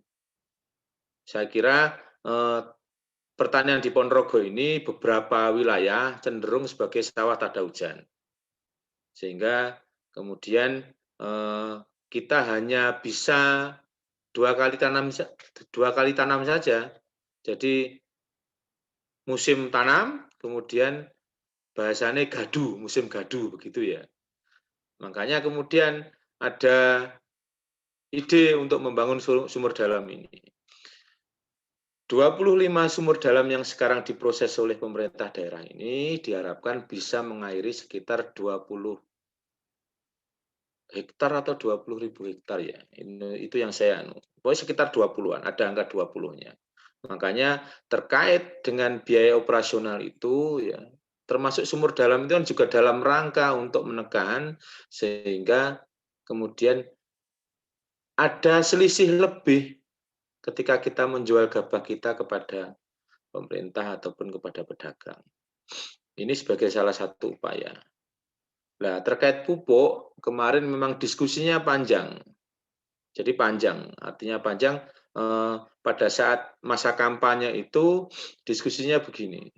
Saya kira pertanian di Ponorogo ini beberapa wilayah cenderung sebagai sawah tada hujan. Sehingga kemudian kita hanya bisa dua kali tanam saja. Jadi musim tanam, kemudian bahasanya gadu, musim gadu begitu ya. Makanya kemudian ada ide untuk membangun sumur dalam ini. 25 sumur dalam yang sekarang diproses oleh pemerintah daerah ini diharapkan bisa mengairi sekitar 20 hektar atau 20.000 hektar ya. Itu yang saya pokoknya sekitar 20-an, ada angka 20-nya. Makanya terkait dengan biaya operasional itu ya, termasuk sumur dalam itu kan juga dalam rangka untuk menekan sehingga kemudian ada selisih lebih ketika kita menjual gabah kita kepada pemerintah ataupun kepada pedagang. Ini sebagai salah satu upaya. Nah, terkait pupuk, kemarin memang diskusinya panjang. Jadi panjang, artinya panjang pada saat masa kampanye itu diskusinya begini.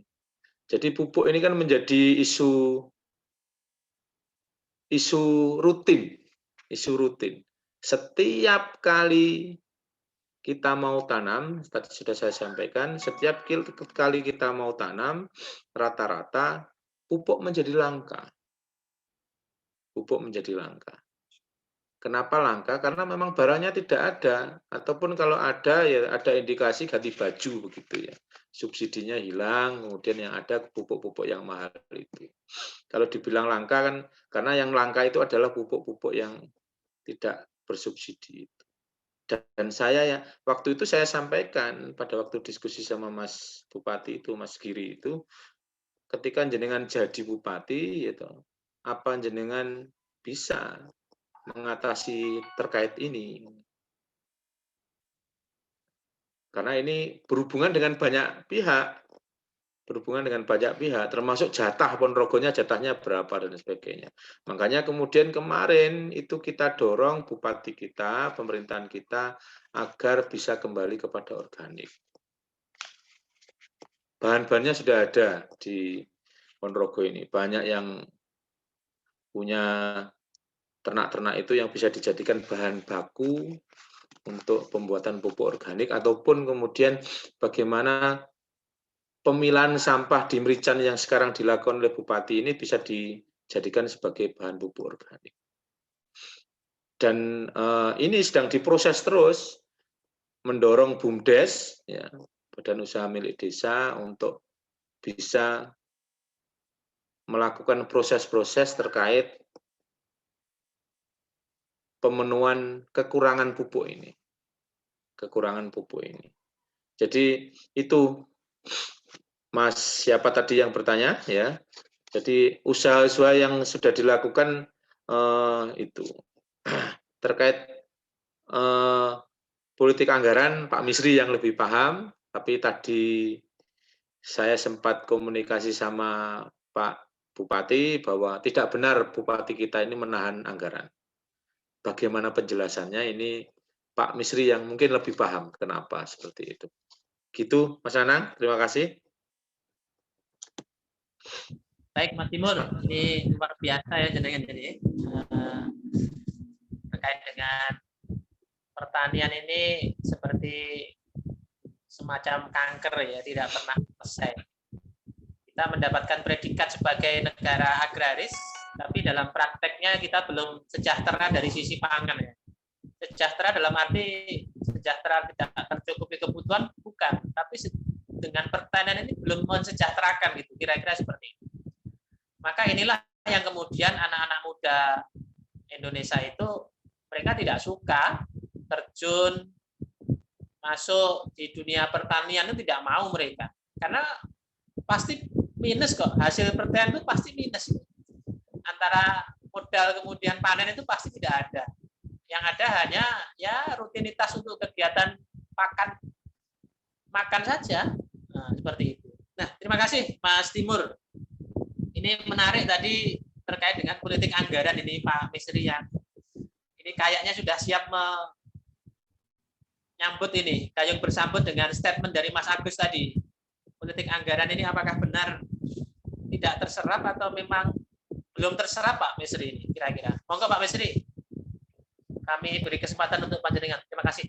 Jadi pupuk ini kan menjadi isu rutin. Setiap kali kita mau tanam, tadi sudah saya sampaikan, setiap kali kita mau tanam, rata-rata pupuk menjadi langka. Kenapa langka? Karena memang barangnya tidak ada, ataupun kalau ada ya ada indikasi ganti baju begitu ya. Subsidinya hilang, kemudian yang ada pupuk-pupuk yang mahal itu. Kalau dibilang langka kan, karena yang langka itu adalah pupuk-pupuk yang tidak bersubsidi. Dan saya ya waktu itu saya sampaikan pada waktu diskusi sama Mas Bupati itu, Mas Giri itu, ketika jenengan jadi bupati, gitu, apa jenengan bisa mengatasi terkait ini? Karena ini berhubungan dengan banyak pihak, termasuk jatah Ponorogonya, jatahnya berapa dan sebagainya. Makanya kemudian kemarin itu kita dorong bupati kita, pemerintahan kita agar bisa kembali kepada organik. Bahan-bahannya sudah ada di Ponorogo ini, banyak yang punya ternak-ternak itu yang bisa dijadikan bahan baku untuk pembuatan pupuk organik, ataupun kemudian bagaimana pemilahan sampah di Merican yang sekarang dilakukan oleh Bupati ini bisa dijadikan sebagai bahan pupuk organik. Dan ini sedang diproses terus, mendorong BUMDes, ya, Badan Usaha Milik Desa, untuk bisa melakukan proses-proses terkait pemenuhan kekurangan pupuk ini. Kekurangan pupuk ini. Jadi itu Mas siapa tadi yang bertanya ya. Jadi usaha-usaha yang sudah dilakukan itu terkait politik anggaran Pak Misri yang lebih paham, tapi tadi saya sempat komunikasi sama Pak Bupati bahwa tidak benar Bupati kita ini menahan anggaran. Bagaimana penjelasannya ini Pak Misri yang mungkin lebih paham kenapa seperti itu. Gitu Mas Anang, terima kasih. Baik Mas Timur, ini luar biasa ya jenengan jadi terkait dengan pertanian ini seperti semacam kanker ya, tidak pernah selesai. Kita mendapatkan predikat sebagai negara agraris, tapi dalam prakteknya kita belum sejahtera dari sisi pangan ya. Sejahtera dalam arti sejahtera tidak tercukupi kebutuhan bukan, tapi dengan pertanian ini belum mensejahterakan gitu, kira-kira seperti itu. Maka inilah yang kemudian anak-anak muda Indonesia itu mereka tidak suka terjun masuk di dunia pertanian, itu tidak mau mereka, karena pasti minus kok, hasil pertanian itu pasti minus, antara modal kemudian panen itu pasti tidak ada, yang ada hanya ya rutinitas untuk kegiatan makan saja. Nah, seperti itu. Nah, terima kasih Mas Timur, ini menarik tadi terkait dengan politik anggaran ini Pak Misri yang ini kayaknya sudah siap menyambut ini, gayung bersambut dengan statement dari Mas Agus tadi. Politik anggaran ini apakah benar tidak terserap atau memang belum terserap Pak Misri ini kira-kira. Monggo Pak Misri, kami beri kesempatan untuk panjenengan. Terima kasih.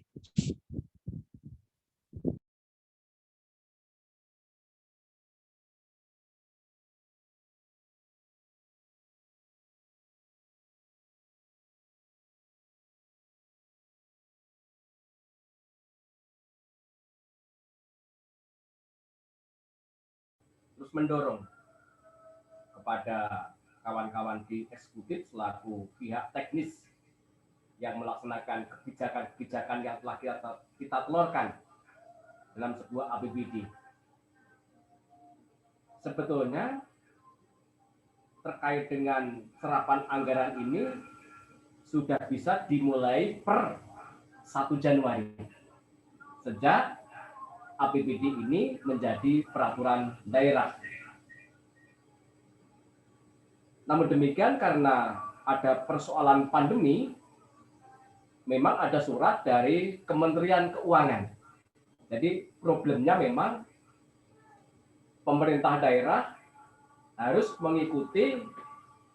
Terus mendorong kepada kawan-kawan di eksekutif selaku pihak teknis yang melaksanakan kebijakan-kebijakan yang telah kita telurkan dalam sebuah APBD. Sebetulnya terkait dengan serapan anggaran ini sudah bisa dimulai per 1 Januari. Sejak APBD ini menjadi peraturan daerah. Namun demikian karena ada persoalan pandemi, memang ada surat dari Kementerian Keuangan. Jadi problemnya memang pemerintah daerah harus mengikuti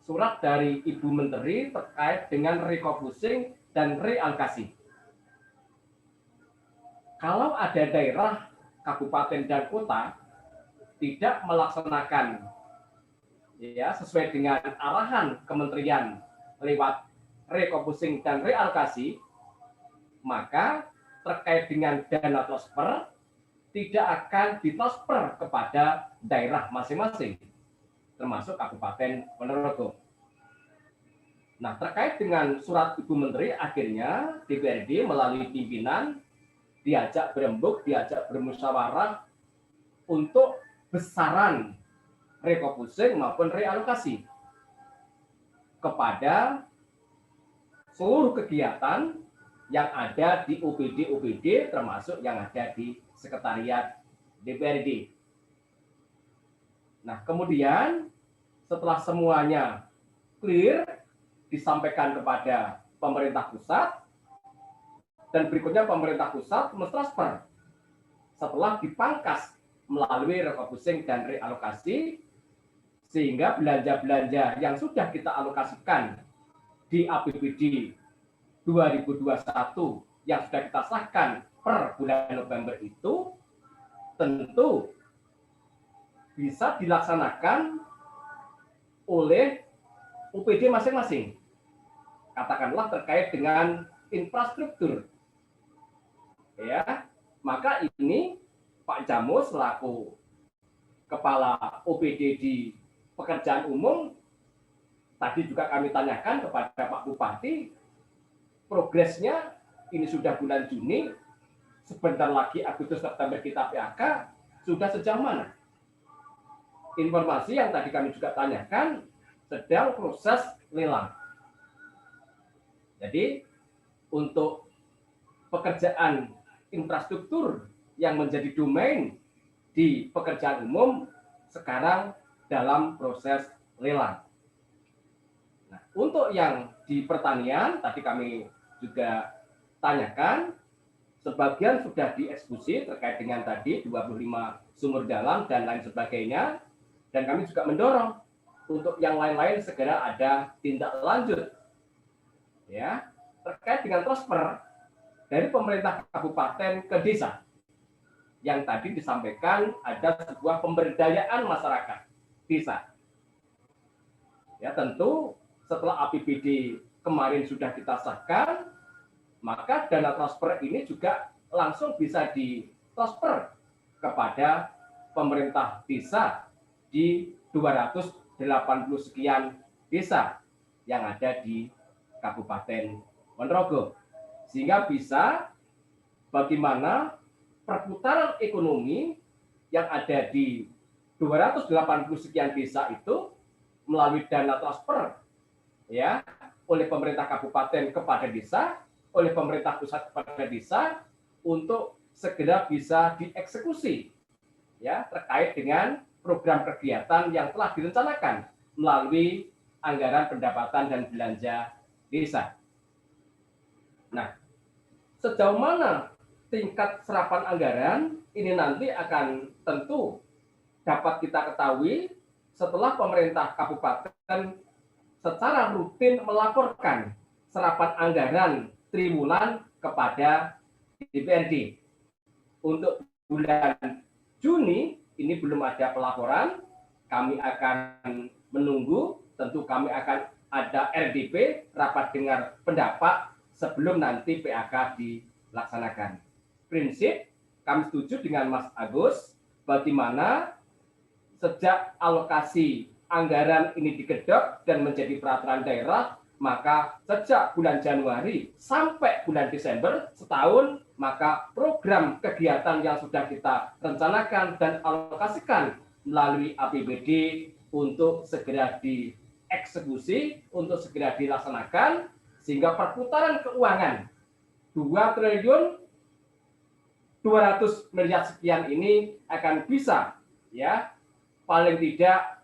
surat dari Ibu Menteri terkait dengan refocusing dan realokasi. Kalau ada daerah, kabupaten dan kota tidak melaksanakan ya sesuai dengan arahan kementerian lewat refocusing dan realokasi, maka terkait dengan dana transfer tidak akan ditransfer kepada daerah masing-masing, termasuk Kabupaten Ponorogo. Nah, terkait dengan surat Ibu Menteri, akhirnya DPRD melalui pimpinan diajak berembuk, diajak bermusyawarah untuk besaran refocusing maupun realokasi kepada seluruh kegiatan yang ada di OPD-OPD termasuk yang ada di sekretariat DPRD. Nah, kemudian setelah semuanya clear disampaikan kepada pemerintah pusat, dan berikutnya pemerintah pusat mentransfer setelah dipangkas melalui refocusing dan realokasi, sehingga belanja-belanja yang sudah kita alokasikan di APBD 2021 yang sudah kita sahkan per bulan November itu tentu bisa dilaksanakan oleh OPD masing-masing. Katakanlah terkait dengan infrastruktur. Ya, maka ini Pak Jamus selaku Kepala OPD di Pekerjaan Umum, tadi juga kami tanyakan kepada Pak Bupati, progresnya ini sudah bulan Juni, sebentar lagi Agustus September kita PAK, sudah sejauh mana? Informasi yang tadi kami juga tanyakan sedang proses lelang. Jadi untuk pekerjaan infrastruktur yang menjadi domain di pekerjaan umum sekarang dalam proses lelang. Nah, untuk yang di pertanian tadi kami juga tanyakan, sebagian sudah dieksekusi terkait dengan tadi 25 sumur dalam dan lain sebagainya, dan kami juga mendorong untuk yang lain-lain segera ada tindak lanjut ya terkait dengan transfer dari pemerintah kabupaten ke desa. Yang tadi disampaikan ada sebuah pemberdayaan masyarakat desa. Ya, tentu setelah APBD kemarin sudah kita sahkan, maka dana transfer ini juga langsung bisa ditransfer kepada pemerintah desa di 280 sekian desa yang ada di Kabupaten Ponorogo. Sehingga bisa bagaimana perputaran ekonomi yang ada di 280 sekian desa itu melalui dana transfer ya oleh pemerintah kabupaten kepada desa, oleh pemerintah pusat kepada desa untuk segera bisa dieksekusi ya terkait dengan program kegiatan yang telah direncanakan melalui anggaran pendapatan dan belanja desa. Nah, sejauh mana tingkat serapan anggaran ini nanti akan tentu dapat kita ketahui setelah pemerintah kabupaten secara rutin melaporkan serapan anggaran triwulan kepada DPRD. Untuk bulan Juni ini belum ada pelaporan, kami akan menunggu, tentu kami akan ada RDP, rapat dengar pendapat sebelum nanti PAK dilaksanakan. Prinsip, kami setuju dengan Mas Agus, bagaimana sejak alokasi anggaran ini digedok dan menjadi peraturan daerah, maka sejak bulan Januari sampai bulan Desember setahun, maka program kegiatan yang sudah kita rencanakan dan alokasikan melalui APBD untuk segera dieksekusi, untuk segera dilaksanakan, sehingga perputaran keuangan 2 triliun 200 miliar sekian ini akan bisa ya paling tidak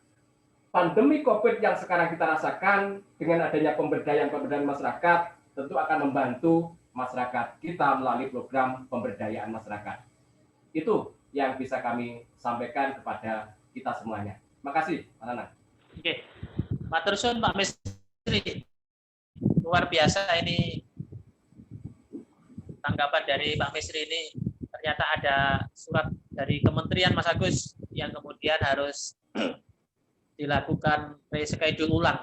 pandemi COVID yang sekarang kita rasakan dengan adanya pemberdayaan masyarakat tentu akan membantu masyarakat kita melalui program pemberdayaan masyarakat. Itu yang bisa kami sampaikan kepada kita semuanya. Makasih, Pak Nana. Oke, matur suwun Pak Misri. Luar biasa ini tanggapan dari Pak Misri ini. Ternyata ada surat dari Kementerian Mas Agus yang kemudian harus dilakukan reschedule ulang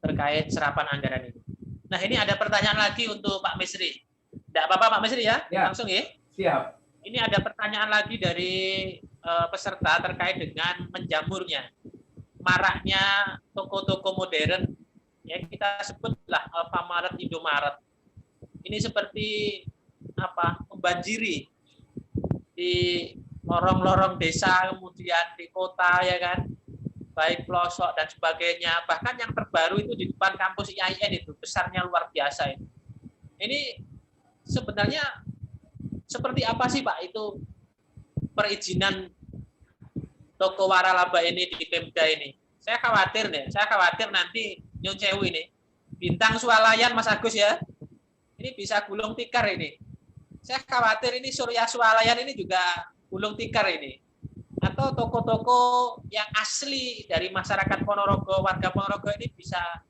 terkait serapan anggaran ini. Nah, ini ada pertanyaan lagi untuk Pak Misri. Tidak apa-apa Pak Misri ya? Langsung ya? Siap. Ini ada pertanyaan lagi dari peserta terkait dengan menjamurnya, maraknya toko-toko modern, ya kita sebutlah Alfamart, Indomaret. Ini seperti apa? Membanjiri di lorong-lorong desa, kemudian di kota ya kan, baik pelosok dan sebagainya. Bahkan yang terbaru itu di depan kampus IAIN itu besarnya luar biasa itu. Ini sebenarnya seperti apa sih Pak itu perizinan toko waralaba ini di Pemda ini? Saya khawatir nanti Nyun Sewu ini bintang swalayan Mas Agus ya, ini bisa gulung tikar ini. Saya khawatir ini Surya Swalayan ini juga gulung tikar ini. Atau toko-toko yang asli dari masyarakat Ponorogo, warga Ponorogo ini tidak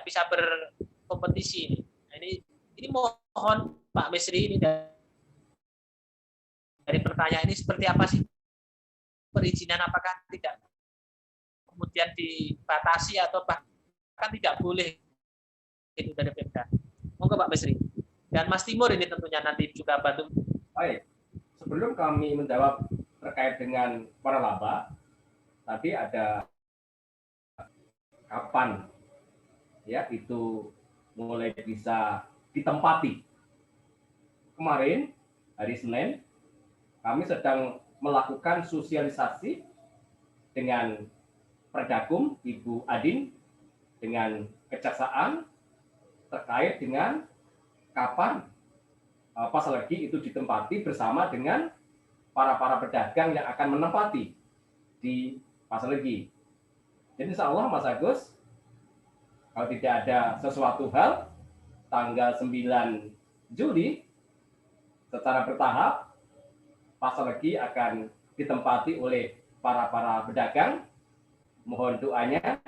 bisa berkompetisi ini. Nah, ini mohon Pak Misri ini dari pertanyaan ini seperti apa sih perizinan, apakah tidak kemudian dibatasi atau bahkan tidak boleh itu dari Pemda. Monggo Pak Misri. Dan Mas Timur ini tentunya nanti juga bantu. Baik. Sebelum kami menjawab terkait dengan waralaba, tadi ada kapan ya itu mulai bisa ditempati. Kemarin, hari Senin, kami sedang melakukan sosialisasi dengan Perdakum, Ibu Adin, dengan Kejaksaan, terkait dengan kapan pasar legi itu ditempati bersama dengan para pedagang yang akan menempati di pasar legi. Jadi insya Allah Mas Agus, kalau tidak ada sesuatu hal, tanggal 9 Juli secara bertahap pasar legi akan ditempati oleh para pedagang. Mohon doanya,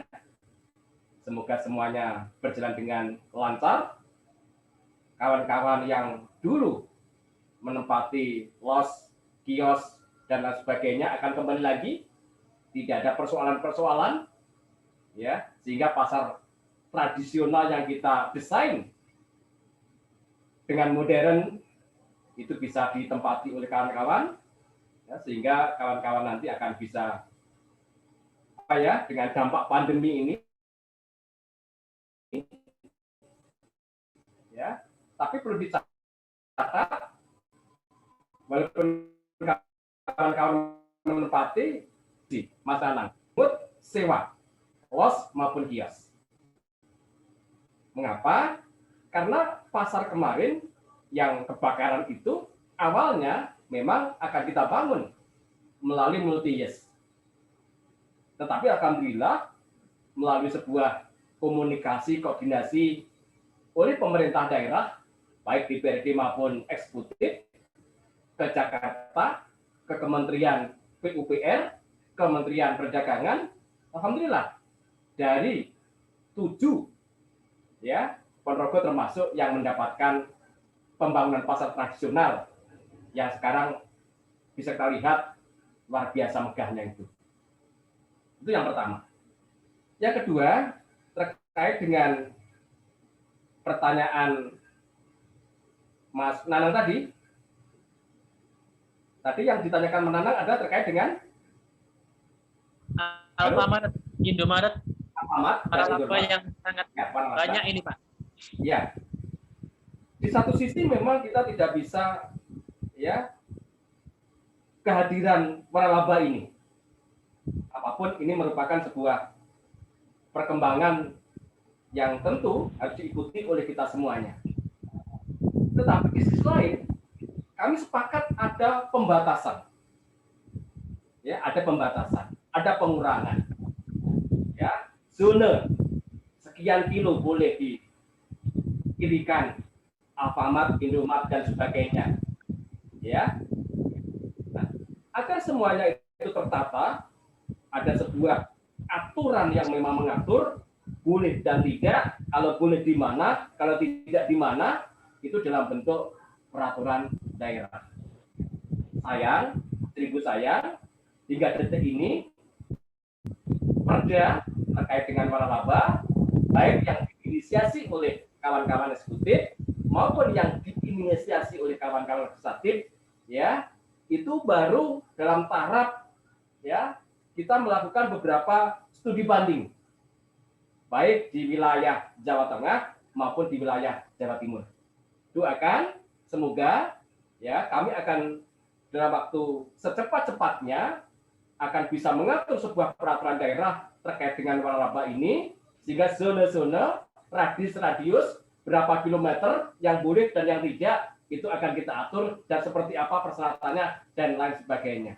semoga semuanya berjalan dengan lancar. Kawan-kawan yang dulu menempati los, kios, dan lain sebagainya akan kembali lagi. Tidak ada persoalan-persoalan, ya, sehingga pasar tradisional yang kita desain dengan modern itu bisa ditempati oleh kawan-kawan, ya, sehingga kawan-kawan nanti akan bisa dengan dampak pandemi ini, ya, tapi perlu dicatat, walaupun kawan-kawan menempati di Mas Anang, sewa, los maupun kios. Mengapa? Karena pasar kemarin yang kebakaran itu awalnya memang akan kita bangun melalui multi-use. Tetapi alhamdulillah melalui sebuah komunikasi, koordinasi oleh pemerintah daerah, baik DPRD maupun eksekutif, ke Jakarta, ke Kementerian PUPR, Kementerian Perdagangan, alhamdulillah dari 7 ya Ponorogo termasuk yang mendapatkan pembangunan pasar tradisional yang sekarang bisa kita lihat luar biasa megahnya itu. Itu yang pertama. Yang kedua, terkait dengan pertanyaan Mas Nanang tadi. Tadi yang ditanyakan Mas Nanang ada terkait dengan Alfamart, Indomaret, Alfamart, para yang sangat banyak ini, Pak. Ya. Di satu sisi memang kita tidak bisa ya kehadiran waralaba ini. Apapun ini merupakan sebuah perkembangan yang tentu harus diikuti oleh kita semuanya. Tetapi di sisi lain, kami sepakat ada pembatasan. Ya, ada pembatasan, ada pengurangan. Ya, zona sekian kilo boleh dikirikan Alfamart, Indomaret dan sebagainya. Ya. Nah, agar semuanya itu tertata, ada sebuah aturan yang memang mengatur boleh dan tidak, kalau boleh di mana, kalau tidak di mana, itu dalam bentuk peraturan daerah. Sayang, seribu sayang, hingga detik ini perda terkait dengan waralaba, baik yang diinisiasi oleh kawan-kawan eksekutif maupun yang diinisiasi oleh kawan-kawan legislatif, ya, itu baru dalam tahap ya kita melakukan beberapa studi banding, baik di wilayah Jawa Tengah maupun di wilayah Jawa Timur. Doakan semoga ya kami akan dalam waktu secepat-cepatnya akan bisa mengatur sebuah peraturan daerah terkait dengan waralaba ini, sehingga zona-zona, radius berapa kilometer yang boleh dan yang tidak itu akan kita atur dan seperti apa persyaratannya dan lain sebagainya.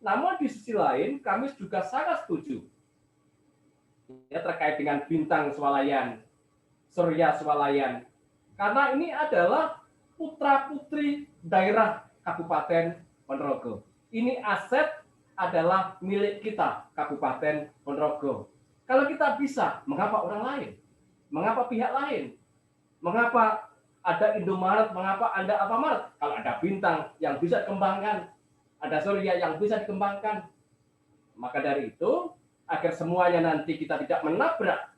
Namun di sisi lain kami juga sangat setuju ya terkait dengan bintang swalayan, surya swalayan, karena ini adalah putra-putri daerah Kabupaten Ponorogo. Ini aset adalah milik kita Kabupaten Ponorogo. Kalau kita bisa, mengapa orang lain? Mengapa pihak lain? Mengapa ada Indomaret, mengapa ada Alfamart? Kalau ada bintang yang bisa dikembangkan, ada surya yang bisa dikembangkan. Maka dari itu, agar semuanya nanti kita tidak menabrak,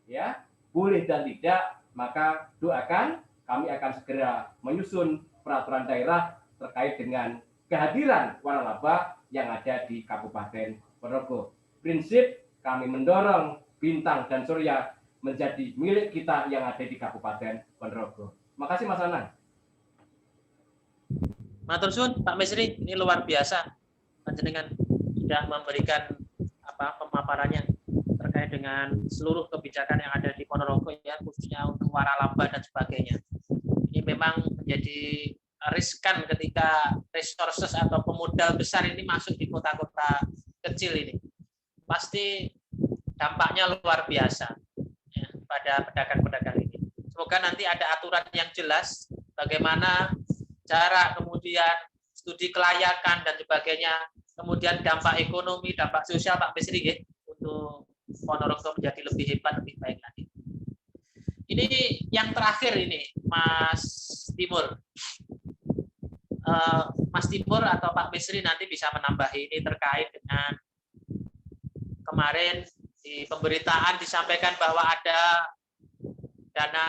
ya, boleh dan tidak, maka doakan kami akan segera menyusun peraturan daerah terkait dengan kehadiran waralaba yang ada di Kabupaten Ponorogo. Prinsip kami mendorong bintang dan surya menjadi milik kita yang ada di Kabupaten Ponorogo. Makasih Mas Anang. Matur suwun Pak Mesri, ini luar biasa panjenengan sudah memberikan pemaparannya terkait dengan seluruh kebijakan yang ada di Ponorogo ya, khususnya untuk waralaba dan sebagainya. Ini memang menjadi riskan ketika resources atau pemodal besar ini masuk di kota-kota kecil ini. Pasti dampaknya luar biasa ya, pada pedagang-pedagang ini. Semoga nanti ada aturan yang jelas bagaimana cara, kemudian studi kelayakan dan sebagainya, kemudian dampak ekonomi, dampak sosial Pak Mesri ya, untuk Ponorogo menjadi lebih hebat, lebih baik lagi. Ini yang terakhir ini, Mas Timur. Mas Timur atau Pak Mesri nanti bisa menambahi ini terkait dengan kemarin di pemberitaan disampaikan bahwa ada dana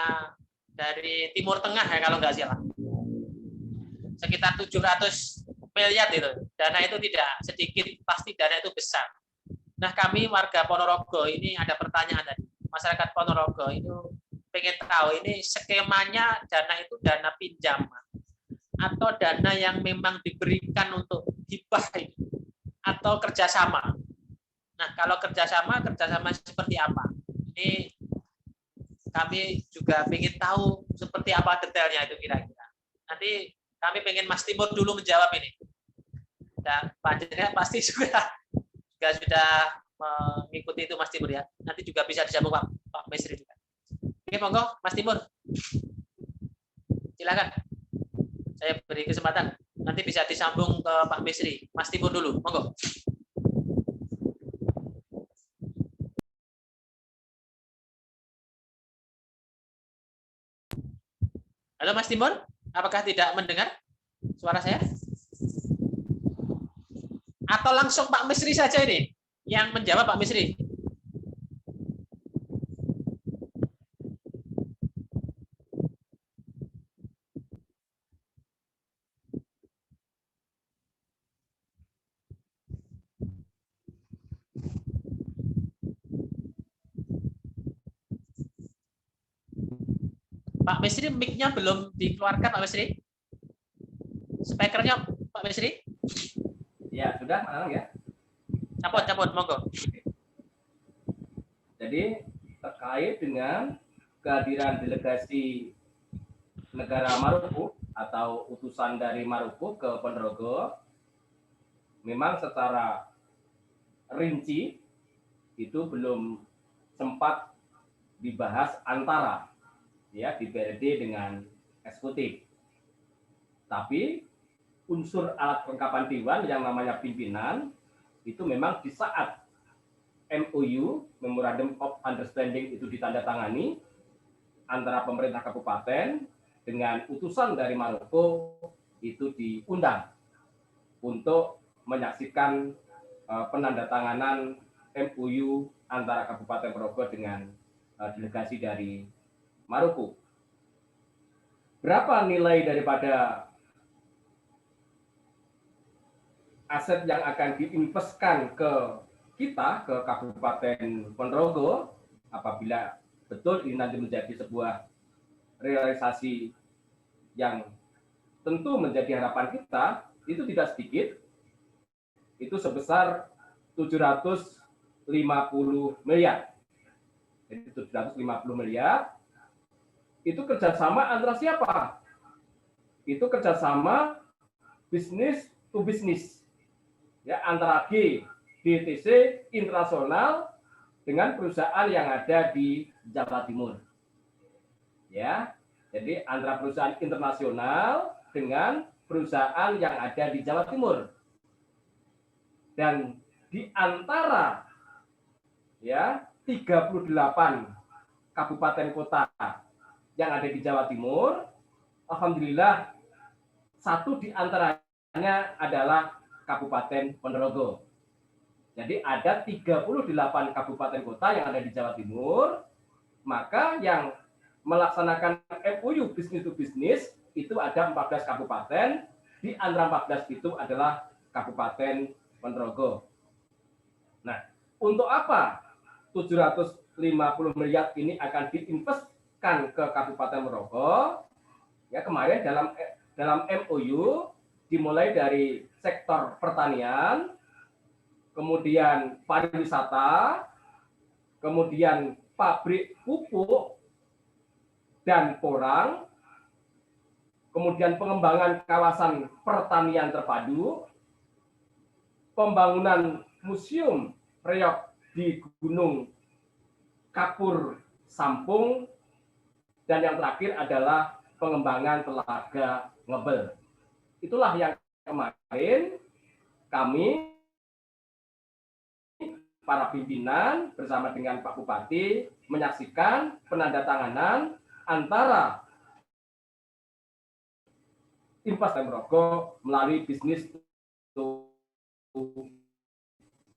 dari Timur Tengah ya kalau nggak salah. Sekitar 700 miliar itu. Dana itu tidak sedikit, pasti dana itu besar. Nah, kami warga Ponorogo ini ada pertanyaan tadi. Masyarakat Ponorogo itu pengen tahu ini skemanya dana itu dana pinjaman atau dana yang memang diberikan untuk hibah ini atau kerjasama. Nah, kalau kerjasama seperti apa? Ini kami juga ingin tahu seperti apa detailnya itu kira-kira. Nanti kami pengen Mas Timur dulu menjawab ini. Dan panjenengan pasti sudah mengikuti itu Mas Timur ya. Nanti juga bisa disambung Pak Mesri juga. Oke, monggo Mas Timur. Silakan. Saya beri kesempatan. Nanti bisa disambung ke Pak Mesri. Mas Timur dulu, monggo. Halo Mas Timur, apakah tidak mendengar suara saya? Atau langsung Pak Mesri saja ini yang menjawab Pak Mesri? Pak Mesri, mic-nya belum dikeluarkan Pak Mesri? Speakernya Pak Mesri? Ya, sudah Mas Anang ya. Capot, monggo. Jadi terkait dengan kehadiran delegasi negara Maluku atau utusan dari Maluku ke Ponorogo, memang secara rinci itu belum sempat dibahas antara ya DPRD dengan eksekutif. Tapi unsur alat kelengkapan dewan yang namanya pimpinan itu memang di saat MOU Memorandum of Understanding itu ditandatangani antara pemerintah kabupaten dengan utusan dari Maluku itu diundang untuk menyaksikan penandatanganan MOU antara Kabupaten Ponorogo dengan delegasi dari Maluku. Berapa nilai daripada aset yang akan diinvestkan ke kita, ke Kabupaten Ponorogo, apabila betul ini nanti menjadi sebuah realisasi yang tentu menjadi harapan kita, itu tidak sedikit, itu sebesar 750 miliar. Jadi 750 miliar, itu kerjasama antara siapa? Itu kerjasama bisnis to bisnis. Ya, antara GDTC internasional dengan perusahaan yang ada di Jawa Timur. Ya, jadi antara perusahaan internasional dengan perusahaan yang ada di Jawa Timur. Dan di antara ya 38 kabupaten kota yang ada di Jawa Timur, alhamdulillah satu di antaranya adalah Kabupaten Ponorogo. Jadi ada 38 kabupaten kota yang ada di Jawa Timur, maka yang melaksanakan MOU business to business itu ada 14 kabupaten, di antara 14 itu adalah Kabupaten Ponorogo. Nah, untuk apa 750 50 miliar ini akan diinvestkan ke Kabupaten Merogo. Ya, kemarin dalam MOU dimulai dari sektor pertanian, kemudian pariwisata, kemudian pabrik pupuk dan porang, kemudian pengembangan kawasan pertanian terpadu, pembangunan museum reok di Gunung Kapur Sampung, dan yang terakhir adalah pengembangan telaga Ngebel. Itulah yang kemarin kami, para pimpinan bersama dengan Pak Bupati, menyaksikan penandatanganan antara Investasi Merogo melalui bisnis to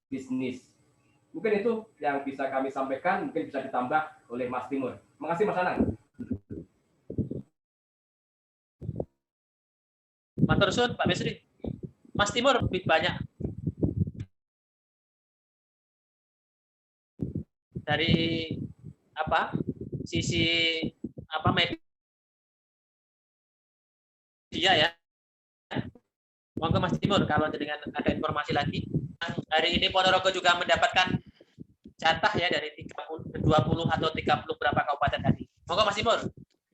bisnis. Mungkin itu yang bisa kami sampaikan, mungkin bisa ditambah oleh Mas Timur. Terima kasih Mas Anang. Matur suwun Pak Misri. Mas Timur lebih banyak dari sisi media ya. Monggo Mas Timur kalau dengan ada informasi lagi. Hari ini Ponorogo juga mendapatkan jatah ya dari 20 atau 30 berapa kabupaten tadi. Monggo Mas Timur.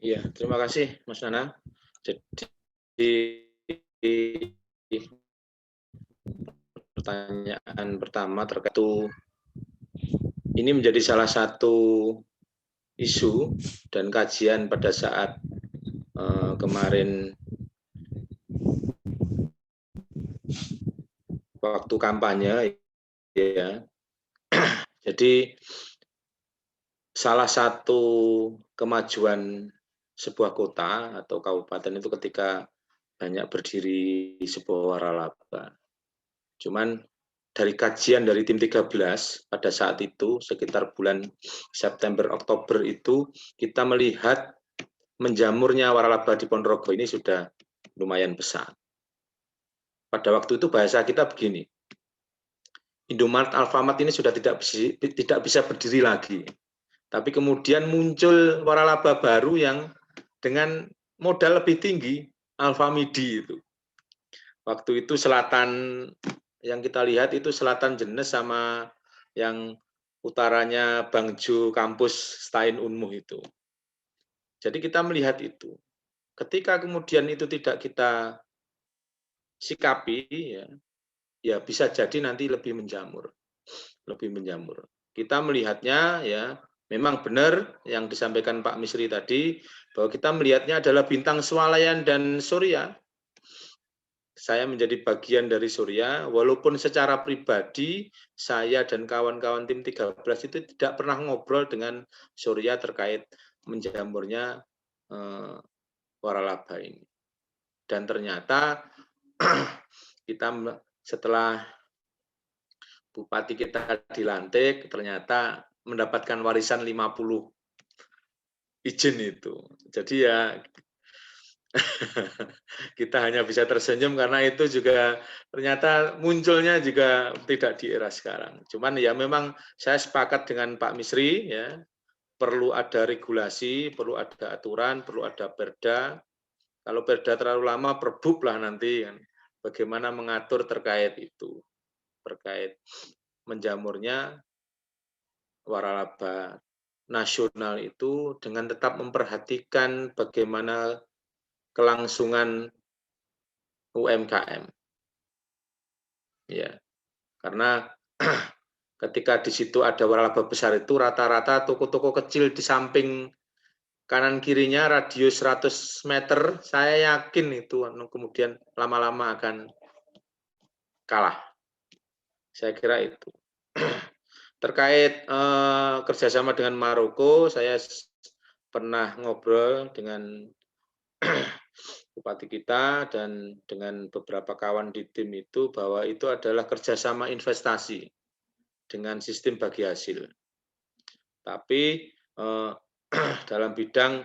Iya, terima kasih Mas Nana. Jadi pertanyaan pertama terkait itu, ini menjadi salah satu isu dan kajian pada saat kemarin waktu kampanye ya. Jadi salah satu kemajuan sebuah kota atau kabupaten itu ketika banyak berdiri sebuah waralaba. Cuman dari kajian dari tim 13 pada saat itu sekitar bulan September Oktober itu kita melihat menjamurnya waralaba di Ponorogo ini sudah lumayan besar. Pada waktu itu bahasa kita begini, Indomaret, Alfamart ini sudah tidak bisa berdiri lagi. Tapi kemudian muncul waralaba baru yang dengan modal lebih tinggi, Alfamidi itu. Waktu itu selatan yang kita lihat itu selatan Jenes sama yang utaranya Bangjo kampus Stein Unmuh itu. Jadi kita melihat itu. Ketika kemudian itu tidak kita sikapi, ya bisa jadi nanti lebih menjamur. Kita melihatnya ya memang benar yang disampaikan Pak Misri tadi bahwa kita melihatnya adalah bintang swalayan dan surya. Saya menjadi bagian dari surya, walaupun secara pribadi saya dan kawan-kawan tim 13 itu tidak pernah ngobrol dengan surya terkait menjamurnya waralaba ini. Dan ternyata kita setelah Bupati kita dilantik, ternyata mendapatkan warisan 50 izin itu. Jadi ya kita hanya bisa tersenyum karena itu juga ternyata munculnya juga tidak di era sekarang. Cuman ya memang saya sepakat dengan Pak Misri ya, perlu ada regulasi, perlu ada aturan, perlu ada perda. Kalau perda terlalu lama perbub lah nanti kan. Bagaimana mengatur terkait itu. Terkait menjamurnya waralaba nasional itu dengan tetap memperhatikan bagaimana kelangsungan UMKM. Ya. Karena ketika di situ ada waralaba besar itu rata-rata toko-toko kecil di samping kanan kirinya radius 100 meter, saya yakin itu kemudian lama-lama akan kalah. Saya kira itu. Terkait kerjasama dengan Maroko, saya pernah ngobrol dengan Bupati kita dan dengan beberapa kawan di tim itu bahwa itu adalah kerjasama investasi dengan sistem bagi hasil. Tapi dalam bidang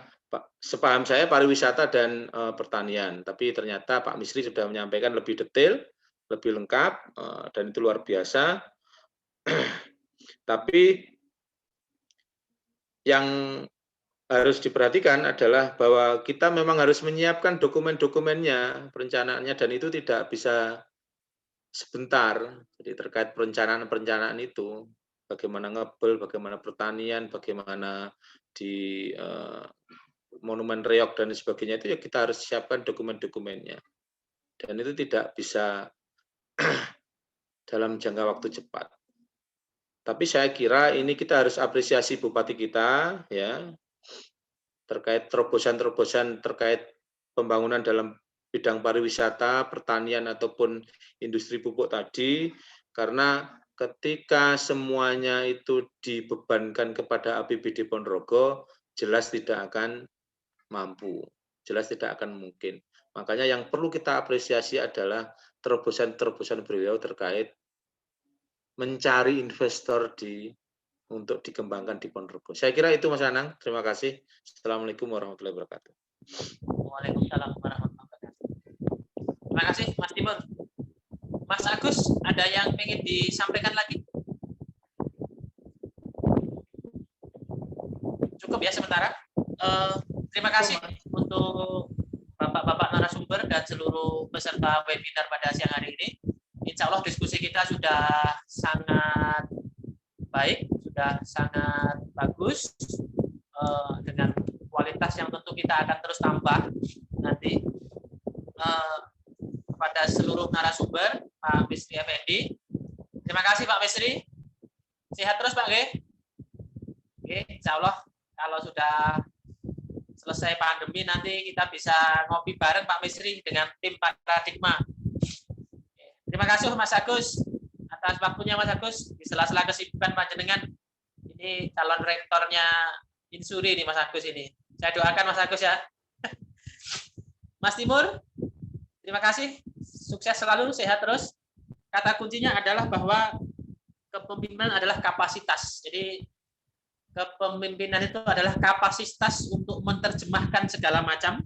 sepaham saya pariwisata dan pertanian. Tapi ternyata Pak Misri sudah menyampaikan lebih detail, lebih lengkap, dan itu luar biasa. Tapi yang harus diperhatikan adalah bahwa kita memang harus menyiapkan dokumen-dokumennya, perencanaannya, dan itu tidak bisa sebentar. Jadi terkait perencanaan itu, bagaimana ngebel, bagaimana pertanian, bagaimana di Monumen Reog dan sebagainya, itu ya kita harus siapkan dokumen-dokumennya. Dan itu tidak bisa dalam jangka waktu cepat. Tapi saya kira ini kita harus apresiasi bupati kita, ya, terkait terobosan-terobosan terkait pembangunan dalam bidang pariwisata, pertanian ataupun industri pupuk tadi, karena ketika semuanya itu dibebankan kepada APBD Ponorogo, jelas tidak akan mampu, jelas tidak akan mungkin. Makanya yang perlu kita apresiasi adalah terobosan-terobosan beliau terkait mencari investor untuk dikembangkan di Ponorogo. Saya kira itu Mas Anang. Terima kasih. Assalamualaikum warahmatullahi wabarakatuh. Waalaikumsalam warahmatullahi wabarakatuh. Terima kasih Mas Timur. Mas Agus, ada yang ingin disampaikan lagi? Cukup ya sementara. Terima kasih untuk Bapak-Bapak narasumber dan seluruh peserta webinar pada siang hari ini. Insya Allah diskusi kita sudah sangat baik, sudah sangat bagus, dengan kualitas yang tentu kita akan terus tambah nanti. Kepada seluruh narasumber, Pak Misri Effendi. Terima kasih Pak Misri. Sehat terus Pak G. Oke, insya Allah kalau sudah selesai pandemi nanti kita bisa ngopi bareng Pak Misri dengan tim Paradigma. Terima kasih Mas Agus atas waktunya Mas Agus di sela-sela kesibukan panjenengan. Ini calon rektornya Insuri nih Mas Agus ini. Saya doakan Mas Agus ya. Mas Timur, terima kasih. Sukses selalu, sehat terus. Kata kuncinya adalah bahwa kepemimpinan adalah kapasitas. Jadi kepemimpinan itu adalah kapasitas untuk menerjemahkan segala macam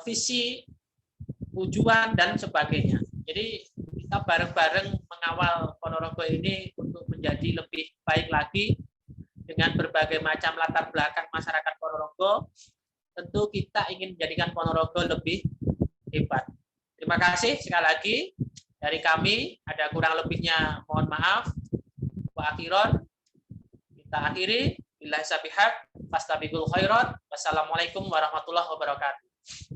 visi, tujuan dan sebagainya. Jadi kita bareng-bareng mengawal Ponorogo ini untuk menjadi lebih baik lagi dengan berbagai macam latar belakang masyarakat Ponorogo. Tentu kita ingin menjadikan Ponorogo lebih hebat. Terima kasih sekali lagi dari kami. Ada kurang lebihnya mohon maaf. Wa akhiron. Kita akhiri. Billahi sabihak. Fastabiqul khairat. Wassalamualaikum warahmatullahi wabarakatuh.